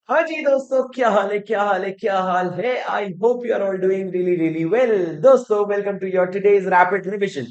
हाँ जी दोस्तों, क्या हाल है, क्या हाल है, क्या हाल है। I hope you are all doing really really well. दोस्तों, welcome to your today's rapid revision.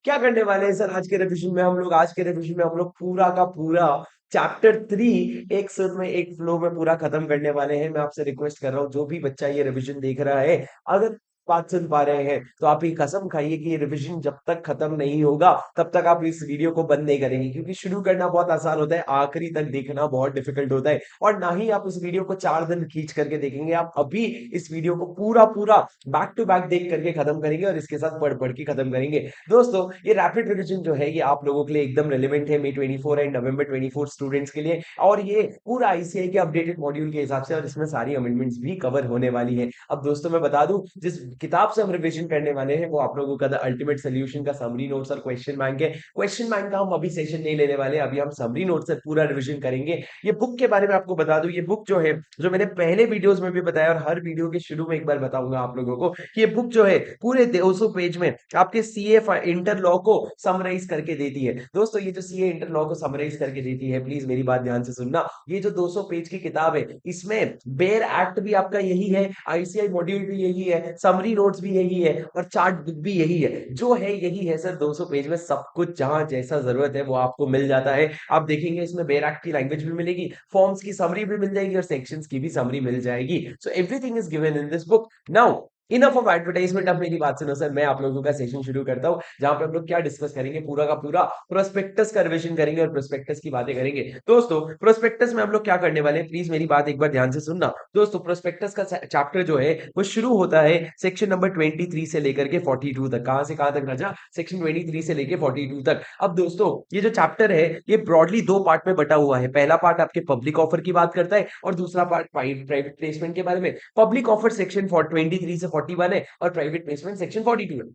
क्या करने वाले हैं सर? आज के रिविजन में हम लोग पूरा का पूरा चैप्टर 3 एक सुर में एक फ्लो में पूरा खत्म करने वाले हैं। मैं आपसे रिक्वेस्ट कर रहा हूँ, जो भी बच्चा ये रिविजन देख रहा है, अगर बात सुन पा रहे हैं तो आप ये कसम खाइए कि ये रिवीजन जब तक खत्म नहीं होगा तब तक आप इस वीडियो को बंद नहीं करेंगे, क्योंकि शुरू करना बहुत आसान होता है, आखिरी तक देखना बहुत डिफिकल्ट होता है। और ना ही आप इस वीडियो को 4 दिन खींच करके देखेंगे, आप अभी इस वीडियो को पूरा पूरा बैक टू बैक देख करके खत्म करेंगे और इसके साथ पढ़ पढ़ के खत्म करेंगे। दोस्तों, ये रैपिड रिविजन जो है ये आप लोगों के लिए एकदम रेलिवेंट है May 24 एंड November 24 स्टूडेंट्स के लिए। और ये पूरा आईसीआई के अपडेटेड मॉड्यूल के हिसाब से, और इसमें सारी अमेंडमेंट्स भी कवर होने वाली है। अब दोस्तों, मैं बता दूं, जिस किताब से हम रिवीजन करने वाले हैं वो आप लोगों का द अल्टीमेट सोल्यूशन का समरी नोट्स और क्वेश्चन बैंक है। क्वेश्चन बैंक का हम अभी सेशन नहीं लेने वाले, अभी हम समरी नोट से पूरा रिवीजन करेंगे। ये बुक के बारे में आपको बता दूं, ये बुक जो है, जो मैंने पहले वीडियोस में भी बताया और हर वीडियो के शुरू में एक बार बताऊंगा आप लोगों को, कि ये बुक जो है पूरे 200 पेज में आपके सीए इंटर लॉ को समराइज करके देती है। दोस्तों, ये जो सीए इंटर लॉ को समराइज करके देती है, प्लीज मेरी बात ध्यान से सुनना। ये जो 200 पेज की किताब है, इसमें बेयर एक्ट भी आपका यही है, आईसीआई मॉड्यूल भी यही है, समरी नोट्स भी यही है और चार्ट बुक भी यही है। जो है यही है सर, 200 पेज में सब कुछ जहां जैसा जरूरत है वो आपको मिल जाता है। आप देखेंगे इसमें बेयर एक्ट की लैंग्वेज भी मिलेगी, फॉर्म्स की समरी भी मिल जाएगी और सेक्शंस की भी समरी मिल जाएगी। So everything is given in this book. Now enough of advertisement, अब मेरी बात सुनो सर, मैं आप लोगों का सेशन शुरू करता हूं, जहां पे हम लोग क्या डिस्कस करेंगे, पूरा का पूरा प्रोस्पेक्टस का रिवीजन करेंगे और प्रोस्पेक्टस की बातें करेंगे। दोस्तों, प्रोस्पेक्टस में हम लोग क्या करने वाले हैं, प्लीज मेरी बात एक बार ध्यान से सुनना। दोस्तों, प्रोस्पेक्टस का चैप्टर जो है वो शुरू होता है सेक्शन नंबर 23 से लेकर के 42 तक। कहां से कहां तक राजा? सेक्शन 23 से लेकर 42 तक। अब दोस्तों, ये जो चैप्टर है ये ब्रॉडली दो पार्ट में बटा हुआ है। पहला पार्ट आपके पब्लिक ऑफर की बात करता है और दूसरा पार्ट प्राइवेट प्लेसमेंट के बारे में। पब्लिक ऑफर सेक्शन 23 से 41 है और प्राइवेट प्लेसमेंट सेक्शन 42 है।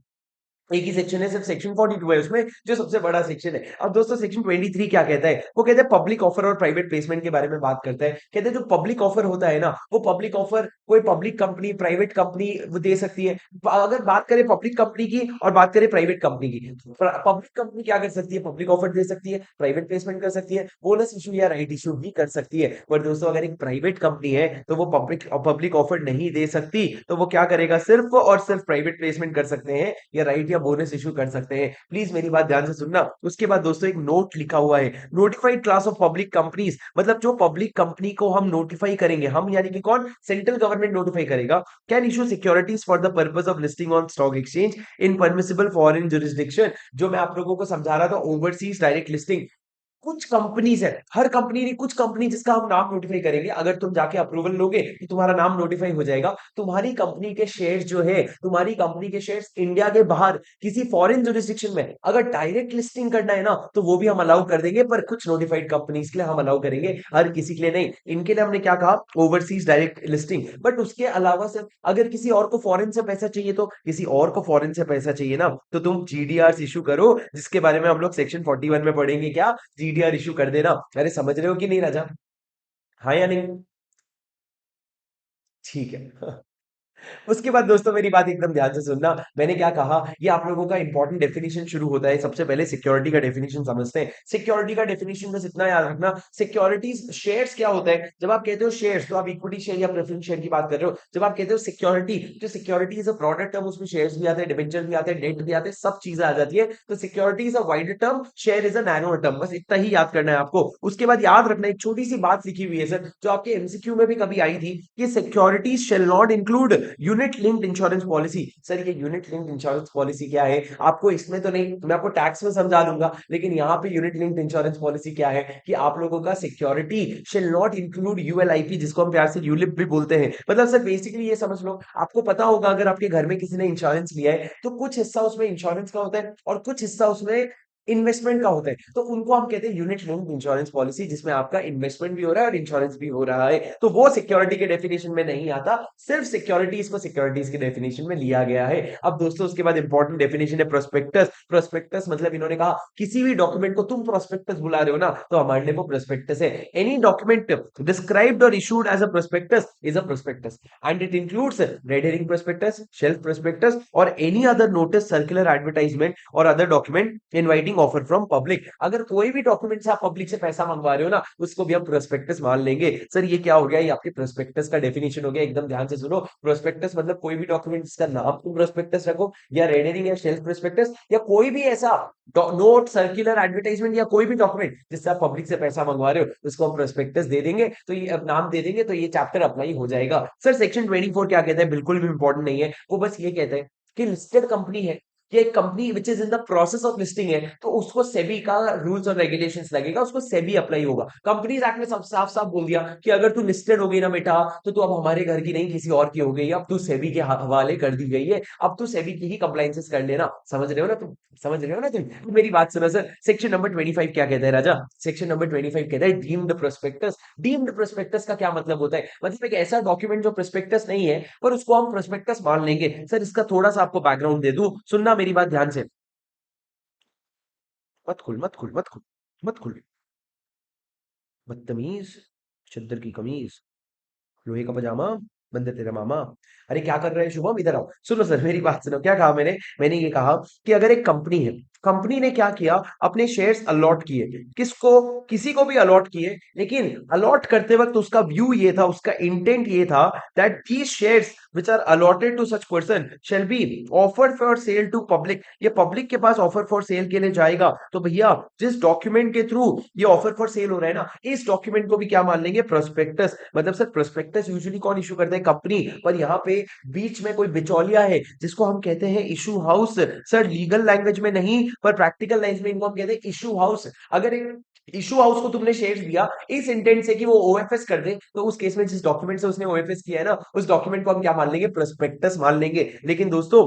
एक ही सेक्शन है, सिर्फ सेक्शन 42 है उसमें, जो सबसे बड़ा सेक्शन है। अब दोस्तों, सेक्शन 23 क्या कहता है? वो कहते हैं पब्लिक ऑफर और प्राइवेट प्लेसमेंट के बारे में बात करता है। कहते हैं जो पब्लिक ऑफर होता है ना, वो पब्लिक ऑफर कोई पब्लिक कंपनी, प्राइवेट कंपनी वो दे सकती है। अगर बात करें पब्लिक कंपनी की और बात करें प्राइवेट कंपनी की, पब्लिक कंपनी क्या कर सकती है? पब्लिक ऑफर दे सकती है, प्राइवेट प्लेसमेंट कर सकती है, बोनस इशू या राइट इशू भी कर सकती है। पर दोस्तों, अगर एक प्राइवेट कंपनी है तो वो पब्लिक ऑफर नहीं दे सकती, तो वो क्या करेगा? सिर्फ और सिर्फ प्राइवेट प्लेसमेंट कर सकते हैं या राइट या बोनस इशू कर सकते हैं। प्लीज मेरी बात ध्यान से सुनना। उसके बाद दोस्तों, एक नोट लिखा हुआ है, notified class of public companies, मतलब जो पब्लिक कंपनी को हम नोटिफाई करेंगे, हम यानी कि कौन? सेंट्रल गवर्नमेंट नोटिफाई करेगा, can issue securities for the purpose of listing on stock exchange in permissible foreign jurisdiction. जो मैं आप लोगों को समझा रहा था, ओवरसीज डायरेक्ट लिस्टिंग। कुछ कंपनीज है, हर कंपनी नहीं, कुछ कंपनी जिसका हम नाम नोटिफाई करेंगे, अगर तुम जाके अप्रूवल लोगे कि तुम्हारा नाम नोटिफाई हो जाएगा, तुम्हारी कंपनी के शेयर्स जो है, तुम्हारी कंपनी के शेयर्स इंडिया के बाहर किसी फॉरेन जुरिस्डिक्शन में अगर डायरेक्ट लिस्टिंग करना है ना, तो वो भी हम अलाउ कर देंगे, पर कुछ नोटिफाइड कंपनीज के लिए हम अलाउ करेंगे, हर किसी के लिए नहीं। इनके लिए हमने क्या कहा? Overseas direct listing. बट उसके अलावा से अगर किसी और को फॉरेन से पैसा चाहिए, तो किसी और को फॉरेन से पैसा चाहिए ना, तो तुम जीडीआर इशू करो, जिसके बारे में हम लोग सेक्शन 41 में पढ़ेंगे। क्या? जीडीआर इशू कर देना। अरे समझ रहे हो कि नहीं राजा? हाँ या नहीं? ठीक है। उसके बाद दोस्तों, मेरी बात एकदम ध्यान से सुनना। मैंने क्या कहा, ये आप लोगों का इंपॉर्टेंट डेफिनेशन शुरू होता है। सबसे पहले सिक्योरिटी का डेफिनेशन समझते हैं। सिक्योरिटी का डेफिनेशन बस इतना याद रखना, सिक्योरिटीज शेयर्स क्या होता है? जब आप कहते हो शेयर्स, तो आप इक्विटी शेयर या प्रेफरेंस शेयर की बात कर रहे हो। जब आप कहते हो सिक्योरिटी, जो security is a product term, उसमें शेयर्स भी आते हैं, डिबेंचर भी आते हैं, डेट भी आते हैं, सब चीजें आ जाती है। तो security is a wider term, share is a narrow term. बस इतना ही याद करना है आपको। उसके बाद याद रखना, एक छोटी सी बात लिखी हुई है सर, जो आपके एमसीक्यू में भी कभी आई थी, कि securities shall not include unit linked insurance policy. Sir, ये यूनिट लिंक्ड इंश्योरेंस पॉलिसी क्या है? आपको इसमें तो नहीं, मैं आपको टैक्स में समझा दूंगा, लेकिन यहाँ पे यूनिट लिंक्ड इंश्योरेंस पॉलिसी क्या है, कि आप लोगों का सिक्योरिटी शेल नॉट इंक्लूड यूएलआईपी, जिसको हम प्यार से यूलिप भी बोलते हैं। मतलब सर बेसिकली ये समझ लो, आपको पता होगा अगर आपके घर में किसी ने इंश्योरेंस लिया है, तो कुछ हिस्सा उसमें इंश्योरेंस का होता है और कुछ हिस्सा उसमें इन्वेस्टमेंट का होता है। तो उनको हम कहते हैं यूनिट लिंक्ड इंश्योरेंस पॉलिसी, जिसमें आपका इन्वेस्टमेंट भी हो रहा है और इंश्योरेंस भी हो रहा है। तो वो सिक्योरिटी के डेफिनेशन में नहीं आता, सिर्फ सिक्योरिटीज को सिक्योरिटीज के डेफिनेशन में लिया गया है। अब दोस्तों, उसके बाद इंपॉर्टेंट डेफिनेशन है प्रोस्पेक्टस। प्रोस्पेक्टस मतलब इन्होंने कहा, किसी भी डॉक्यूमेंट को तुम प्रोस्पेक्टस बुला रहे हो ना, तो हमारे लिए वो प्रोस्पेक्टस है। एनी डॉक्यूमेंट डिस्क्राइब्ड और issued as a prospectus is a prospectus, and it includes red herring prospectus, shelf prospectus और any other notice, circular advertisement और other document inviting gaining offer from public. अगर कोई भी document से आप public से पैसा मंगवा रहे हो ना, उसको भी हम प्रोस्पेक्टस मान लेंगे। सर ये क्या हो गया, ये आपके प्रोस्पेक्टस का डेफिनेशन हो गया। एकदम ध्यान से सुनो, प्रोस्पेक्टस मतलब कोई भी डॉक्यूमेंट का नाम तुम प्रोस्पेक्टस रखो, या रेडरिंग या शेल्फ प्रोस्पेक्टस, या कोई भी ऐसा नोट, सर्कुलर, एडवर्टाइजमेंट, या कोई भी डॉक्यूमेंट जिससे आप पब्लिक से पैसा मंगवा रहे हो, उसको हम प्रोस्पेक्टस दे देंगे। तो ये अब नाम दे देंगे तो ये चैप्टर अप्लाई हो जाएगा। सर सेक्शन 24 क्या कहता है, बिल्कुल भी इंपॉर्टेंट नहीं है, वो बस ये कहता है कि लिस्टेड कंपनी है, कि एक company which is in the process of listing है, तो उसको सेबी का रूल्स और रेगुलेशंस लगेगा, उसको सेबी अप्लाई होगा। कंपनीज एक्ट में सब साफ साफ बोल दिया कि अगर तू लिस्टेड हो गई ना बेटा, तो तू अब हमारे घर की नहीं किसी और की हो गई, अब तू सेबी के हवाले कर दी गई है, अब तू सेबी की ही कंप्लाइंसेस कर लेना। समझ रहे हो ना तुम, समझ रहे हो ना तुम, मेरी बात सुनो सर। सेक्शन नंबर 25 क्या कहता है राजा, सेक्शन नंबर 25 कहता है डीम्ड प्रोस्पेक्टस। डीम्ड प्रोस्पेक्टस का क्या मतलब होता है, मतलब एक ऐसा डॉक्यूमेंट जो प्रोस्पेक्टस नहीं है पर उसको हम प्रोस्पेक्टस मान लेंगे। सर इसका थोड़ा सा आपको बैकग्राउंड दे दूं, सुनना मेरी बात ध्यान से। मत खुल, मत खुल, मत खुल, मत खुल, बदतमीज, चद्दर की कमीज, लोहे का पजामा, बंदे तेरा मामा। अरे क्या कर रहे हैं शुभम, इधर आओ। सुनो सर मेरी बात सुनो, क्या कहा मैंने, मैंने ये कहा कि अगर एक कंपनी है, कंपनी ने क्या किया, अपने शेयर्स अलॉट किए, किसको, किसी को भी अलॉट किए, लेकिन अलॉट करते वक्त उसका व्यू ये था, उसका इंटेंट ये था that these shares which are allotted to such person shall be offered for sale to public। ये पब्लिक के पास ऑफर फॉर सेल के लिए जाएगा। तो भैया जिस डॉक्यूमेंट के थ्रू ये ऑफर फॉर सेल हो रहा है ना, इस डॉक्यूमेंट को भी क्या मान लेंगे, प्रोस्पेक्टस। मतलब सर प्रोस्पेक्टस यूजुअली कौन इशू करता है, कंपनी, पर यहाँ पे बीच में कोई बिचौलिया है जिसको हम कहते हैं issue house. Sir legal language में नहीं पर प्रैक्टिकल लैंग्वेज में इनको हम कहते हैं इशू हाउस। अगर एक इशू हाउस को तुमने शेयर दिया इस इंटेंट से कि वो ओएफएस कर दे, तो उस केस में जिस डॉक्यूमेंट से उसने ओएफएस किया है ना, उस डॉक्यूमेंट को हम क्या मान लेंगे, प्रोस्पेक्टस मान लेंगे। लेकिन दोस्तों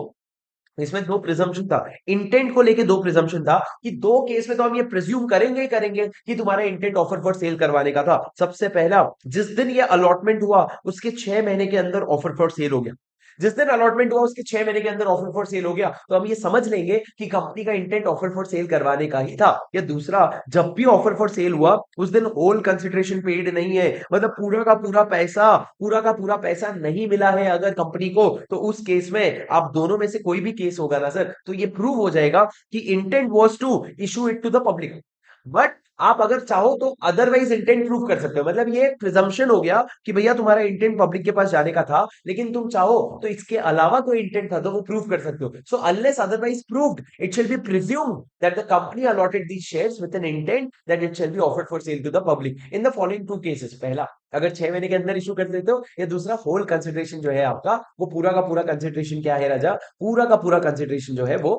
इसमें दो प्रिजम्पशन था, इंटेंट को लेके दो प्रिजम्पशन था, कि दो केस में तो हम ये प्रिज्यूम करेंगे ही करेंगे कि तुम्हारा इंटेंट ऑफर फॉर सेल करवाने का था। सबसे पहला, जिस दिन ये अलॉटमेंट हुआ उसके 6 महीने के अंदर ऑफर फॉर सेल हो गया। जिस दिन अलॉटमेंट हुआ उसके 6 महीने के अंदर ऑफर फॉर सेल हो गया, तो हम ये समझ लेंगे कि कंपनी का इंटेंट ऑफर फॉर सेल करवाने का ही था। या दूसरा, जब भी ऑफर फॉर सेल हुआ उस दिन होल कंसिडरेशन पेड नहीं है, मतलब पूरा का पूरा पैसा नहीं मिला है अगर कंपनी को, तो उस केस में आप दोनों में से कोई भी केस होगा ना सर, तो ये प्रूव हो जाएगा कि intent was to issue it to the public. But आप अगर चाहो तो अदरवाइज इंटेंट प्रूव कर सकते हो, मतलब ये प्रिजम्पशन हो गया कि भैया तुम्हारा इंटेंट पब्लिक के पास जाने का था, लेकिन तुम चाहो तो इसके अलावा कोई इंटेंट था तो वो प्रूव कर सकते हो। So unless otherwise proved it shall be presumed that the company allotted these shares with an intent that it shall be offered for sale to the public in the following two cases. पहला, अगर 6 महीने के अंदर issue कर देते हो, या दूसरा होल कंसिडरेशन जो है आपका, वो पूरा का पूरा कंसिडरेशन क्या है राजा, पूरा का पूरा कंसिडरेशन जो है वो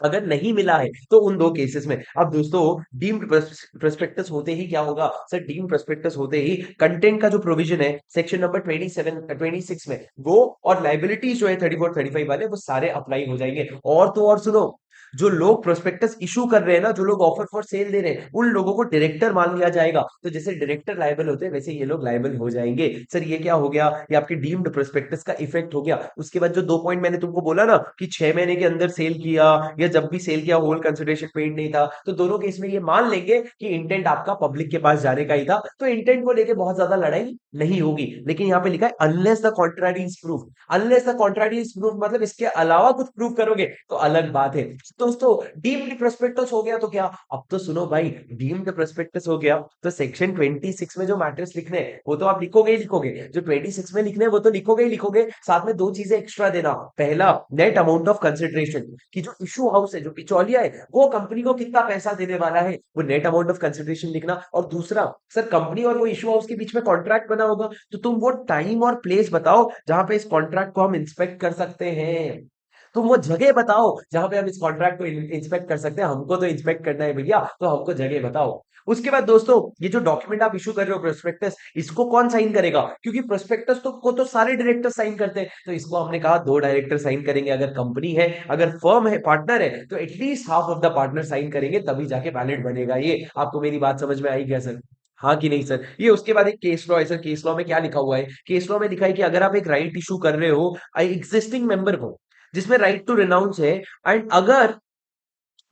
अगर नहीं मिला है, तो उन दो केसेस में। अब दोस्तों डीम्ड प्रोस्पेक्टस होते ही क्या होगा सर, डीम्ड प्रोस्पेक्टस होते ही कंटेंट का जो प्रोविजन है सेक्शन नंबर 27 26 में, वो और लाइबिलिटीज जो है 34 35 वाले, वो सारे अप्लाई हो जाएंगे। और तो और सुनो, जो लोग प्रोस्पेक्टस इशू कर रहे हैं ना, जो लोग ऑफर फॉर सेल दे रहे हैं, उन लोगों को डायरेक्टर मान लिया जाएगा। तो जैसे डायरेक्टर लायबल होते हैं वैसे ये लोग लायबल हो जाएंगे। सर ये क्या हो गया, ये आपके डीम्ड प्रोस्पेक्टस का इफेक्ट हो गया। उसके बाद जो 2 पॉइंट मैंने तुमको बोला ना कि 6 महीने के अंदर सेल किया, या जब भी सेल किया होल कंसिडरेशन पेड नहीं था, तो दोनों केस में ये मान लेंगे कि इंटेंट आपका पब्लिक के पास जाने का ही था, तो इंटेंट को लेके बहुत ज्यादा लड़ाई नहीं होगी। लेकिन यहाँ पे लिखा है unless the contrary is proof. Unless the contrary is proof मतलब इसके अलावा कुछ प्रूफ करोगे तो अलग बात है। दोस्तों डीम्ड प्रोस्पेक्टस हो गया तो क्या, अब तो सुनो भाई, डीम्ड प्रोस्पेक्टस हो गया तो सेक्शन 26 में जो मैटर्स लिखने हैं वो तो आप लिखोगे ही लिखोगे, जो 26 में लिखने हैं वो तो लिखोगे ही लिखोगे। साथ में दो चीजें एक्स्ट्रा देना, पहला नेट अमाउंट ऑफ कंसिडरेशन, कि जो इशू हाउस है, जो बिचौलिया है, वो कंपनी को कितना पैसा देने वाला है, वो नेट अमाउंट ऑफ कंसिडरेशन लिखना। और दूसरा, सर कंपनी और वो इशू हाउस के बीच में कॉन्ट्रैक्ट बना होगा, तो तुम वो टाइम और प्लेस बताओ जहां पे इस कॉन्ट्रैक्ट को हम इंस्पेक्ट कर सकते हैं। तुम वो जगह बताओ जहां पे हम इस कॉन्ट्रैक्ट को इंस्पेक्ट कर सकते हैं। हमको तो इंस्पेक्ट करना है भैया, तो हमको जगह बताओ। उसके बाद दोस्तों, ये जो डॉक्यूमेंट आप इशू कर रहे हो प्रोस्पेक्टस, इसको कौन साइन करेगा, क्योंकि प्रोस्पेक्टस तो सारे डायरेक्टर साइन करते हैं, तो इसको हमने कहा दो डायरेक्टर साइन करेंगे। अगर कंपनी है, अगर फर्म है, पार्टनर है, तो at least half of the partner sign करेंगे, तभी जाके वैलिड बनेगा। ये आपको मेरी बात समझ में आई क्या सर, हाँ कि नहीं सर। ये उसके बाद एक केस लॉ है सर, केस लॉ में क्या लिखा हुआ है, केस लॉ में लिखा है कि अगर आप एक राइट इशू कर रहे हो एग्जिस्टिंग मेंबर को, जिसमें राइट टू रिनाउंस है, एंड अगर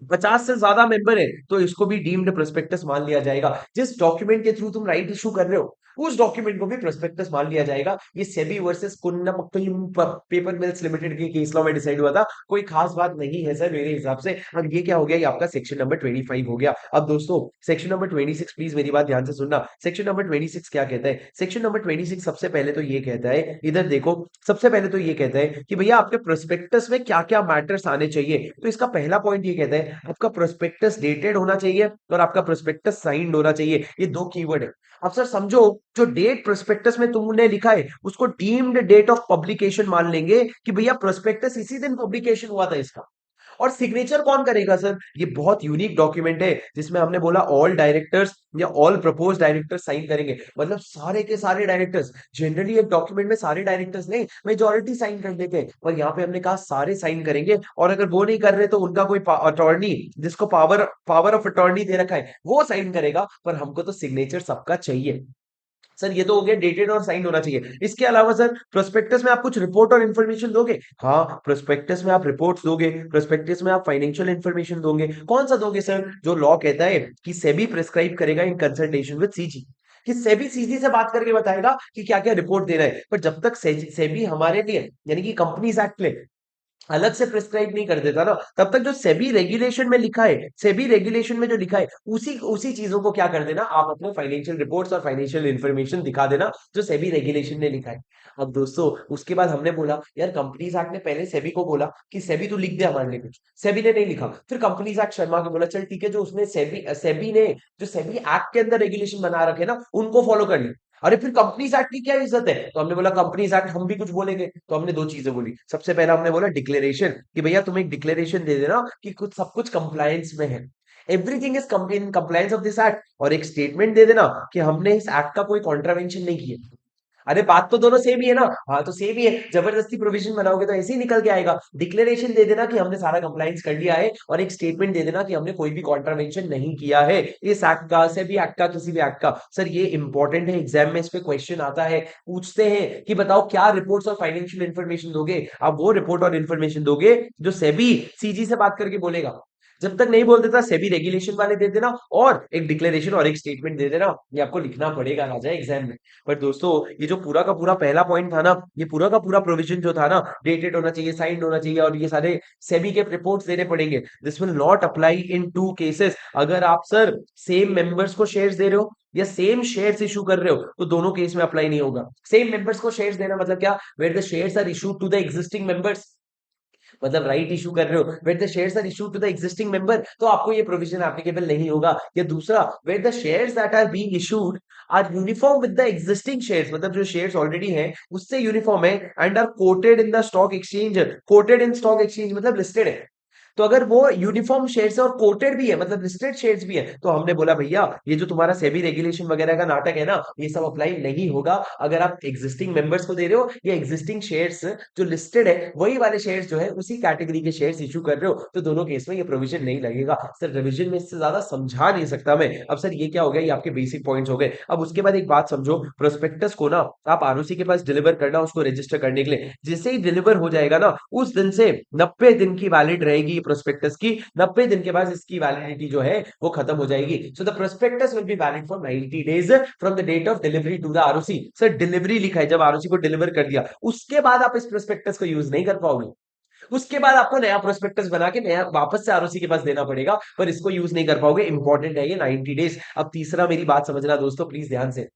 50 से ज्यादा मेंबर है तो इसको भी डीम्ड प्रोस्पेक्टस मान लिया जाएगा। जिस डॉक्यूमेंट के थ्रू तुम राइट इशू कर रहे हो उस डॉक्यूमेंट को भी प्रोस्पेक्टस मान लिया जाएगा। ये SEBI versus Kunnamakkal paper mills limited के केस लॉ में डिसाइड हुआ था, कोई खास बात नहीं है सर मेरे हिसाब से। अब ये क्या हो गया, ये आपका सेक्शन नंबर 25 हो गया। अब दोस्तों सेक्शन नंबर 26, प्लीज मेरी बात ध्यान से सुनना। सेक्शन नंबर 26 क्या कहता है? सेक्शन नंबर 26 सबसे पहले तो ये कहता है, इधर देखो, सबसे पहले तो ये कहता है कि भैया आपके प्रोस्पेक्टस में क्या क्या मैटर्स आने चाहिए। तो इसका पहला पॉइंट ये कहता है आपका प्रोस्पेक्टस डेटेड होना चाहिए और आपका प्रोस्पेक्टस साइंड होना चाहिए। ये दो कीवर्ड है। अब सर समझो, जो डेट प्रोस्पेक्टस में तुमने लिखा है उसको डीम्ड डेट ऑफ पब्लिकेशन मान लेंगे कि भैया प्रोस्पेक्टस इसी दिन पब्लिकेशन हुआ था इसका। और सिग्नेचर कौन करेगा सर? ये बहुत यूनिक डॉक्यूमेंट है जिसमें हमने बोला ऑल डायरेक्टर्स या ऑल प्रपोज डायरेक्टर्स साइन करेंगे, मतलब सारे के सारे डायरेक्टर्स। जनरली एक डॉक्यूमेंट में सारे डायरेक्टर्स नहीं, मेजोरिटी साइन कर देते हैं, पर यहाँ पे हमने कहा सारे साइन करेंगे। और अगर वो नहीं कर रहे तो उनका कोई अटॉर्नी, जिसको पावर पावर ऑफ अटॉर्नी दे रखा है, वो साइन करेगा। पर हमको तो सिग्नेचर सबका चाहिए। सर ये तो हो गया डेटेड और साइन होना चाहिए। इसके अलावा सर प्रोस्पेक्टस में आप कुछ रिपोर्ट और इन्फॉर्मेशन दोगे? हाँ, प्रोस्पेक्टस में आप रिपोर्ट्स दोगे, प्रोस्पेक्टस में आप फाइनेंशियल इन्फॉर्मेशन दोगे। कौन सा दोगे सर? जो लॉ कहता है कि सेबी प्रिस्क्राइब करेगा इन कंसल्टेशन विद सीजी, कि सेबी सीजी से बात करके बताएगा कि क्या क्या रिपोर्ट देना है। पर जब तक सेबी हमारे लिए यानी कि कंपनीज एक्ट में अलग से प्रिस्क्राइब नहीं कर देता ना, तब तक जो सेबी रेगुलेशन में लिखा है, सेबी रेगुलेशन में जो लिखा है उसी उसी चीजों को क्या कर देना, आप अपने फाइनेंशियल रिपोर्ट्स और फाइनेंशियल इंफॉर्मेशन दिखा देना जो सेबी रेगुलेशन ने लिखा है। अब दोस्तों उसके बाद हमने बोला यार कंपनीज एक्ट ने पहले सेबी को बोला कि सेबी तू लिख दे हमारे लिए कुछ, सेबी ने नहीं लिखा। फिर कंपनीज एक्ट शर्मा को बोला चल ठीक है, जो उसने सेबी सेबी ने जो सेबी एक्ट के अंदर रेगुलेशन बना रखे ना उनको फॉलो कर ली। अरे फिर कंपनीज एक्ट की क्या इज्जत है? तो हमने बोला कंपनीज एक्ट हम भी कुछ बोलेंगे, तो हमने दो चीजें बोली। सबसे पहला हमने बोला डिक्लेरेशन, कि भैया तुम एक डिक्लेरेशन दे देना कि कुछ सब कुछ कंप्लायंस में है, everything is in compliance of this act. और एक स्टेटमेंट दे देना कि हमने इस एक्ट का कोई कॉन्ट्रावेंशन नहीं किया। अरे बात तो दोनों सेम ही है ना? हाँ तो सेम ही है, जबरदस्ती प्रोविजन बनाओगे तो ऐसे ही निकल के आएगा। डिक्लेरेशन दे देना कि हमने सारा कंप्लायंस कर लिया है, और एक स्टेटमेंट दे देना कि हमने कोई भी कॉन्ट्रावेंशन नहीं किया है इस एक्ट का, से भी एक्ट का, किसी भी एक्ट का। सर ये इंपॉर्टेंट है, एग्जाम में इस पे क्वेश्चन आता है, पूछते हैं कि बताओ क्या रिपोर्ट्स और फाइनेंशियल इन्फॉर्मेशन दोगे। आप वो रिपोर्ट और इन्फॉर्मेशन दोगे जो सेबी सीजी से बात करके बोलेगा। जब तक नहीं बोल देता सेबी रेगुलेशन वाले दे देना, और एक डिक्लेरेशन और एक स्टेटमेंट दे देना। ये आपको लिखना पड़ेगा राजा एग्जाम में। पर दोस्तों ये जो पूरा का पूरा पहला पॉइंट था ना, ये पूरा का पूरा प्रोविजन जो था ना, डेटेड होना चाहिए, साइंड होना चाहिए, और ये सारे सेबी के रिपोर्ट्स देने पड़ेंगे। This will not apply in two cases. अगर आप सर सेम मेंबर्स को शेयर्स दे रहे हो या सेम शेयर्स इशू कर रहे हो तो दोनों केस में अप्लाई नहीं होगा। सेम मेंबर्स को शेयर्स देना मतलब क्या? Where the shares are issued to the existing members, मतलब राइट इशू कर रहे हो where the shares are issued to the existing member, तो आपको ये प्रोविजन एप्लीकेबल नहीं होगा। या दूसरा, where the shares that are being issued are uniform with the existing shares, मतलब जो शेयर्स ऑलरेडी हैं उससे यूनिफॉर्म है, and are quoted in the stock exchange, quoted in stock exchange मतलब लिस्टेड है। तो अगर वो यूनिफॉर्म शेयर्स है और कोटेड भी है मतलब लिस्टेड शेयर्स भी है, तो हमने बोला भैया ये जो तुम्हारा सेबी रेगुलेशन वगैरह का नाटक है ना, ये सब अप्लाई नहीं होगा। अगर आप एग्जिस्टिंग मेंबर्स को दे रहे हो या एग्जिस्टिंग शेयर्स जो लिस्टेड है वही वाले शेयर्स जो है उसी कैटेगरी के शेयर्स इशू कर रहे हो, तो दोनों केस में ये प्रोविजन नहीं लगेगा। सर रिविजन में इससे ज्यादा समझा नहीं सकता मैं। अब सर ये क्या हो गया, ये आपके बेसिक पॉइंट्स हो गए। अब उसके बाद एक बात समझो, प्रोस्पेक्टस को ना आप आरओसी के पास डिलीवर करना, उसको रजिस्टर करने के लिए जैसे ही डिलीवर हो जाएगा ना, उस दिन से 90 दिन की वैलिड रहेगी प्रोस्पेक्टस की। 90 दिन के बाद इसकी वैलिडिटी जो है वो खत्म हो जाएगी। So the prospectus will be valid for 90 days from the date of delivery to the ROC. Sir delivery लिखा है, जब आरओसी को डिलीवर कर दिया उसके बाद आप इस प्रोस्पेक्टस को यूज नहीं कर पाओगे। उसके बाद आपको नया प्रोस्पेक्टस बना के नया वापस से आरओसी के पास देना पड़ेगा, पर इसको यूज नहीं कर पाओगे। इंपॉर्टेंट है ये 90 डेज। अब तीसरा मेरी बात समझना दोस्तों प्लीज ध्यान से।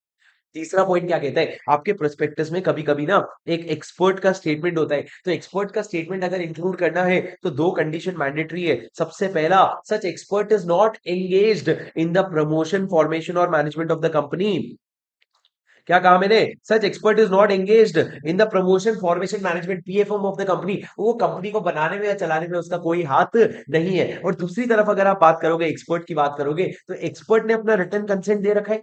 तीसरा पॉइंट क्या कहता है, आपके प्रोस्पेक्टस में कभी कभी ना एक एक्सपर्ट का स्टेटमेंट होता है, तो एक्सपर्ट का स्टेटमेंट अगर इंक्लूड करना है तो दो कंडीशन मैंडेटरी है। सबसे पहला, such expert is not engaged in the promotion formation और मैनेजमेंट ऑफ द कंपनी। क्या कहा मैंने? Such expert is not engaged in the promotion formation management PFM of the company, वो कंपनी को बनाने में या चलाने में उसका कोई हाथ नहीं है। और दूसरी तरफ अगर आप बात करोगे, एक्सपर्ट की बात करोगे, तो एक्सपर्ट ने अपना रिटर्न कंसेंट दे रखा है,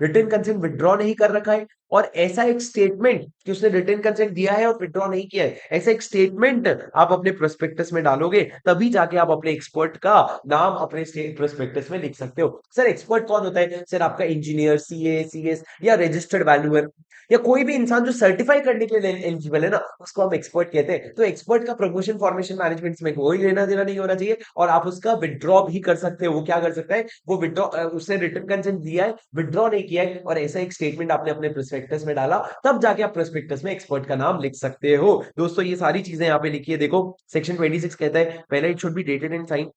रिटर्न कंसेंट विड्रॉ नहीं कर रखा है, और ऐसा एक स्टेटमेंट कि उसने रिटर्न कंसेंट दिया है और विड्रॉ नहीं किया है, ऐसा एक स्टेटमेंट आप अपने प्रोस्पेक्टस में डालोगे, तभी जाके आप अपने एक्सपर्ट का नाम अपने प्रोस्पेक्टस में लिख सकते हो। सर एक्सपर्ट कौन होता है? सर आपका इंजीनियर, सीए, सीएस या रजिस्टर्ड वैल्यूअर या कोई भी इंसान जो सर्टिफाई करने के लिए एलिजिबल है ना, उसको हम एक्सपर्ट कहते हैं। तो एक्सपर्ट का प्रमोशन फॉर्मेशन मैनेजमेंट में कोई लेना देना नहीं होना चाहिए, और आप उसका विड्रॉ भी कर सकते हो। वो क्या कर सकता है? वो विड्रॉ, उसने रिटर्न कंसेंट दिया है, विड्रॉ नहीं किया है, और ऐसा एक स्टेटमेंट आपने अपने प्रोस्पेक्टस में डाला, तब जाके आप प्रोस्पेक्टस में एक्सपर्ट का नाम लिख सकते हो। दोस्तों ये सारी चीजें यहाँ पे लिखी है, देखो सेक्शन 26 कहता है, पहला it should be dated and sign.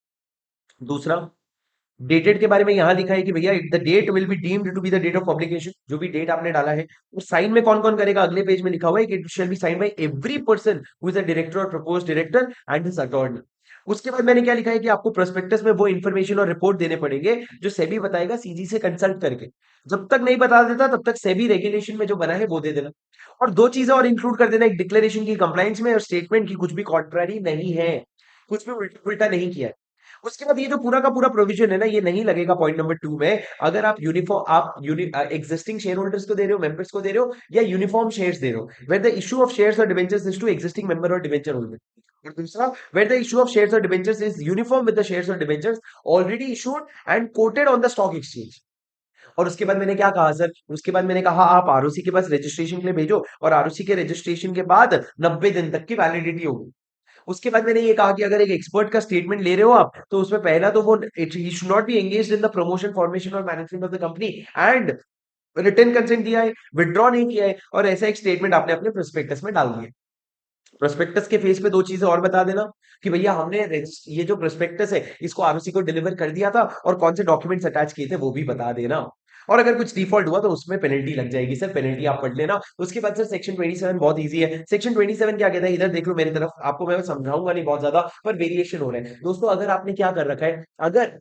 दूसरा, डेटेड के बारे में यहां लिखा है कि भैया the date will be deemed to be the date of publication, जो भी डेट आपने डाला है। और साइन में कौन कौन करेगा? अगले पेज में लिखा हुआ है कि it shall be sign by every person who is a director और proposed director and his attorney. उसके बाद मैंने क्या लिखा है कि आपको प्रोस्पेक्टस में वो इन्फॉर्मेशन और रिपोर्ट देने पड़ेंगे जो सेबी बताएगा, सीजी से कंसल्ट करके। जब तक नहीं बता देता तब तक सेबी रेगुलेशन में जो बना है वो दे देना। और दो चीजें और इंक्लूड कर देना, एक डिक्लेरेशन की कंप्लायंस में, और स्टेटमेंट की कुछ भी कॉन्ट्रारी नहीं है, कुछ भी उल्टा उल्टा नहीं किया है। उसके बाद ये जो पूरा का पूरा प्रोविजन है ना, ये नहीं लगेगा पॉइंट नंबर 2 में, अगर आप यूनिफॉर्म, आप एग्जिस्टिंग शेयर होल्डर्स को दे रहे हो, मेंबर्स को दे रहे हो, या यूनिफॉर्म शेयर्स दे रहे हो, where the issue of shares और debentures is to existing member और डिबेंचर होल्डर। और दूसरा, where the issue of shares और debentures is uniform with the shares और debentures already issued and quoted on the stock exchange. और उसके बाद मैंने क्या कहा सर? उसके बाद मैंने कहा आप आरओसी के पास रजिस्ट्रेशन के लिए भेजो, और आरओसी के रजिस्ट्रेशन के बाद 90 दिन तक की वैलिडिटी होगी। उसके बाद मैंने ये कहा कि अगर एक एक्सपर्ट का स्टेटमेंट ले रहे हो आप, तो उसमें पहला तो वो he should not be engaged in the promotion, formation और management of the company, and return consent दिया है, विड्रॉ नहीं किया है, और ऐसा एक स्टेटमेंट आपने अपने प्रोस्पेक्टस में डाल दिया। प्रोस्पेक्टस के फेस पे दो चीजें और बता देना कि भैया हमने ये जो प्रोस्पेक्टस है इसको आरओसी को डिलीवर कर दिया था, और कौन से डॉक्यूमेंट्स अटैच किए थे वो भी बता देना। और अगर कुछ डिफॉल्ट हुआ तो उसमें पेनल्टी लग जाएगी सर, पेनल्टी आप पढ़ लेना। उसके बाद सर सेक्शन 27 बहुत इजी है। सेक्शन 27 क्या कहता है? इधर देख लो मेरी तरफ, आपको मैं समझाऊंगा नहीं बहुत ज्यादा, पर वेरिएशन हो रहा है दोस्तों। अगर आपने क्या कर रखा है, अगर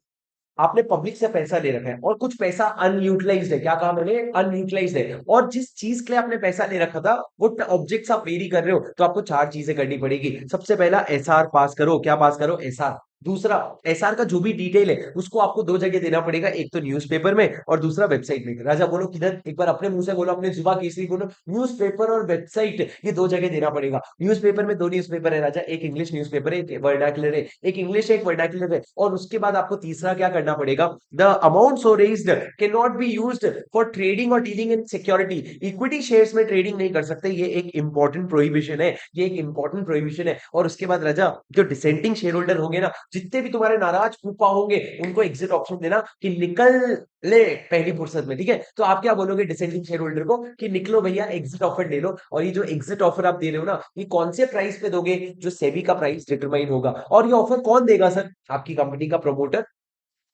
आपने पब्लिक से पैसा ले रखा है और कुछ पैसा अनयूटिलाइज्ड है, क्या कहा मैंने? अनयूटिलाइज्ड है, और जिस चीज के लिए आपने पैसा ले रखा था वो ऑब्जेक्ट्स आप वेरी कर रहे हो, तो आपको चार चीजें करनी पड़ेगी। सबसे पहला, एसआर पास करो। क्या पास करो? एसआर। दूसरा, एसआर का जो भी डिटेल है उसको आपको दो जगह देना पड़ेगा, एक तो न्यूज़पेपर में और दूसरा वेबसाइट में। राजा बोलो किधर? एक बार अपने मुंह से बोलो, अपने जुबा केसरी बोलो, न्यूज़पेपर और वेबसाइट, ये दो जगह देना पड़ेगा। न्यूज़पेपर में दो न्यूज़पेपर है राजा, एक इंग्लिश न्यूज़पेपर है, एक वर्नाक्युलर है, एक इंग्लिश है एक वर्नाक्युलर है। और उसके बाद आपको तीसरा क्या करना पड़ेगा? The amount so raised can not be used for trading और dealing in security. Equity shares में ट्रेडिंग नहीं कर सकते, ये एक इंपॉर्टेंट प्रोहिबिशन है, ये एक इंपॉर्टेंट प्रोहिबिशन है। और उसके बाद राजा, जो डिसेंटिंग शेयर होल्डर होंगे ना, जितने भी तुम्हारे नाराज फूफा होंगे, उनको एग्जिट ऑप्शन देना कि निकल ले पहली फुर्सत में, ठीक है? तो आप क्या बोलोगे डिसेंडिंग शेयर होल्डर को कि निकलो भैया, एग्जिट ऑफर ले लो। और ये जो एग्जिट ऑफर आप दे रहे हो ना, ये कौन से प्राइस पे दोगे? जो सेबी का प्राइस डिटरमाइन होगा। और ये ऑफर कौन देगा सर? आपकी कंपनी का प्रमोटर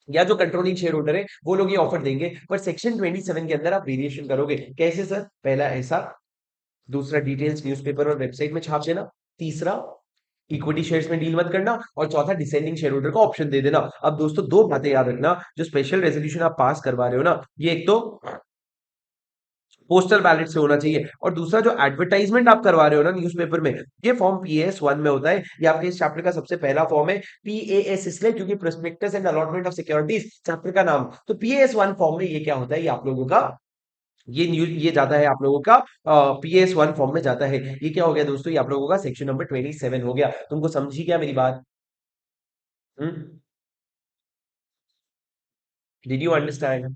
या जो कंट्रोलिंग शेयर होल्डर है, वो लोग ये ऑफर देंगे। पर सेक्शन 27 के अंदर आप वेरिएशन करोगे। कैसे सर? पहला ऐसा, दूसरा डिटेल्स न्यूज़पेपर और वेबसाइट में छाप देना, तीसरा इक्विटी शेयर्स में डील मत करना, और चौथा डिसेंडिंग शेयर होल्डर को ऑप्शन दे देना। अब दोस्तों दो बातें याद रखना, जो स्पेशल रेजोल्यूशन आप पास करवा रहे हो ना, ये एक तो पोस्टल बैलेट से होना चाहिए, और दूसरा जो एडवर्टाइजमेंट आप करवा रहे हो ना न्यूज़पेपर में, ये फॉर्म पीएएस 1 में होता है। ये आपके इस चैप्टर का सबसे पहला फॉर्म है। पीएएस इसलिए क्योंकि prospectus and allotment of securities chapter का नाम, तो पीएएस 1 फॉर्म में ये क्या होता है, ये आप लोगों का, ये न्यूज ये जाता है आप लोगों का पीएस 1 फॉर्म में जाता है। ये क्या हो गया दोस्तों? ये आप लोगों का सेक्शन नंबर 27 हो गया। तुमको समझी क्या मेरी बात? Did you understand?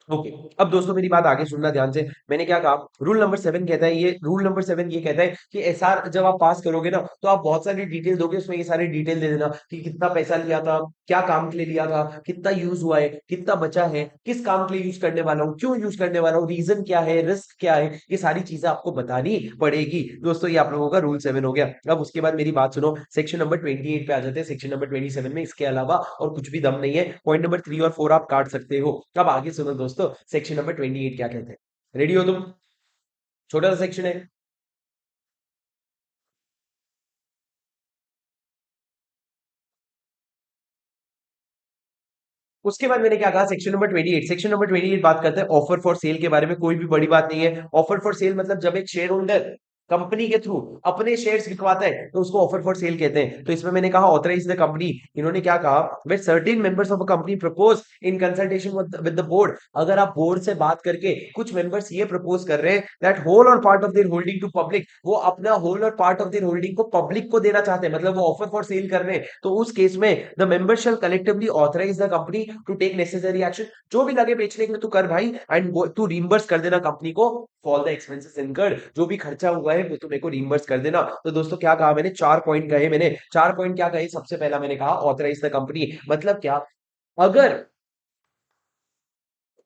ओके। अब दोस्तों मेरी बात आगे सुनना ध्यान से। मैंने क्या कहा? रूल नंबर 7 कहता है, ये रूल नंबर 7 ये कहता है कि एसआर जब आप पास करोगे ना, तो आप बहुत सारी डिटेल दोगे, उसमें ये सारी डिटेल दे देना कि कितना पैसा लिया था, क्या काम के लिए लिया था, कितना यूज हुआ है, कितना बचा है, किस काम के लिए यूज करने वाला हूँ, क्यों यूज करने वाला हूँ, रीजन क्या है, रिस्क क्या है, ये सारी चीजें आपको बतानी पड़ेगी। दोस्तों ये आप लोगों का रूल 7 हो गया। अब उसके बाद मेरी बात सुनो, सेक्शन नंबर 28 पे आ जाते हैं। सेक्शन नंबर 27 में इसके अलावा और कुछ भी दम नहीं है। पॉइंट नंबर 3 और 4 आप काट सकते हो। अब आगे सुनो दोस्तों, सेक्शन नंबर 28 क्या कहते हैं? रेडी हो तुम? छोटा सा सेक्शन है। उसके बाद मैंने क्या कहा? सेक्शन नंबर 28, सेक्शन नंबर 28 बात करते हैं ऑफर फॉर सेल के बारे में। कोई भी बड़ी बात नहीं है। ऑफर फॉर सेल मतलब जब एक शेयर होल्डर कंपनी के थ्रू अपने शेयर्स बिकवाता है तो उसको ऑफर फॉर सेल कहते हैं। तो इसमें मैंने कहा ऑथराइज द कंपनी, इन्होंने क्या कहा, when certain members of a company propose in consultation with the board, अगर आप बोर्ड से बात करके कुछ मेंबर्स ये प्रपोज कर रहे हैं दैट होल और part of their holding to public, वो अपना होल और पार्ट ऑफ देयर होल्डिंग को पब्लिक को देना चाहते हैं, मतलब वो ऑफर फॉर सेल कर रहे हैं, तो उस केस में the member shall collectively authorise the company to take necessary action, जो भी लगे बेचने के लिए तू कर भाई, एंड तू रिम्बर्स कर देना कंपनी को फॉर द एक्सपेंसेस इनकर्ड, जो भी खर्चा हुआ है वो तू मेरे को रिम्बर्स कर देना। तो दोस्तों क्या कहा मैंने, चार पॉइंट कहे मैंने, चार पॉइंट क्या कहे, सबसे पहला मैंने कहा ऑथराइज द कंपनी, मतलब क्या, अगर,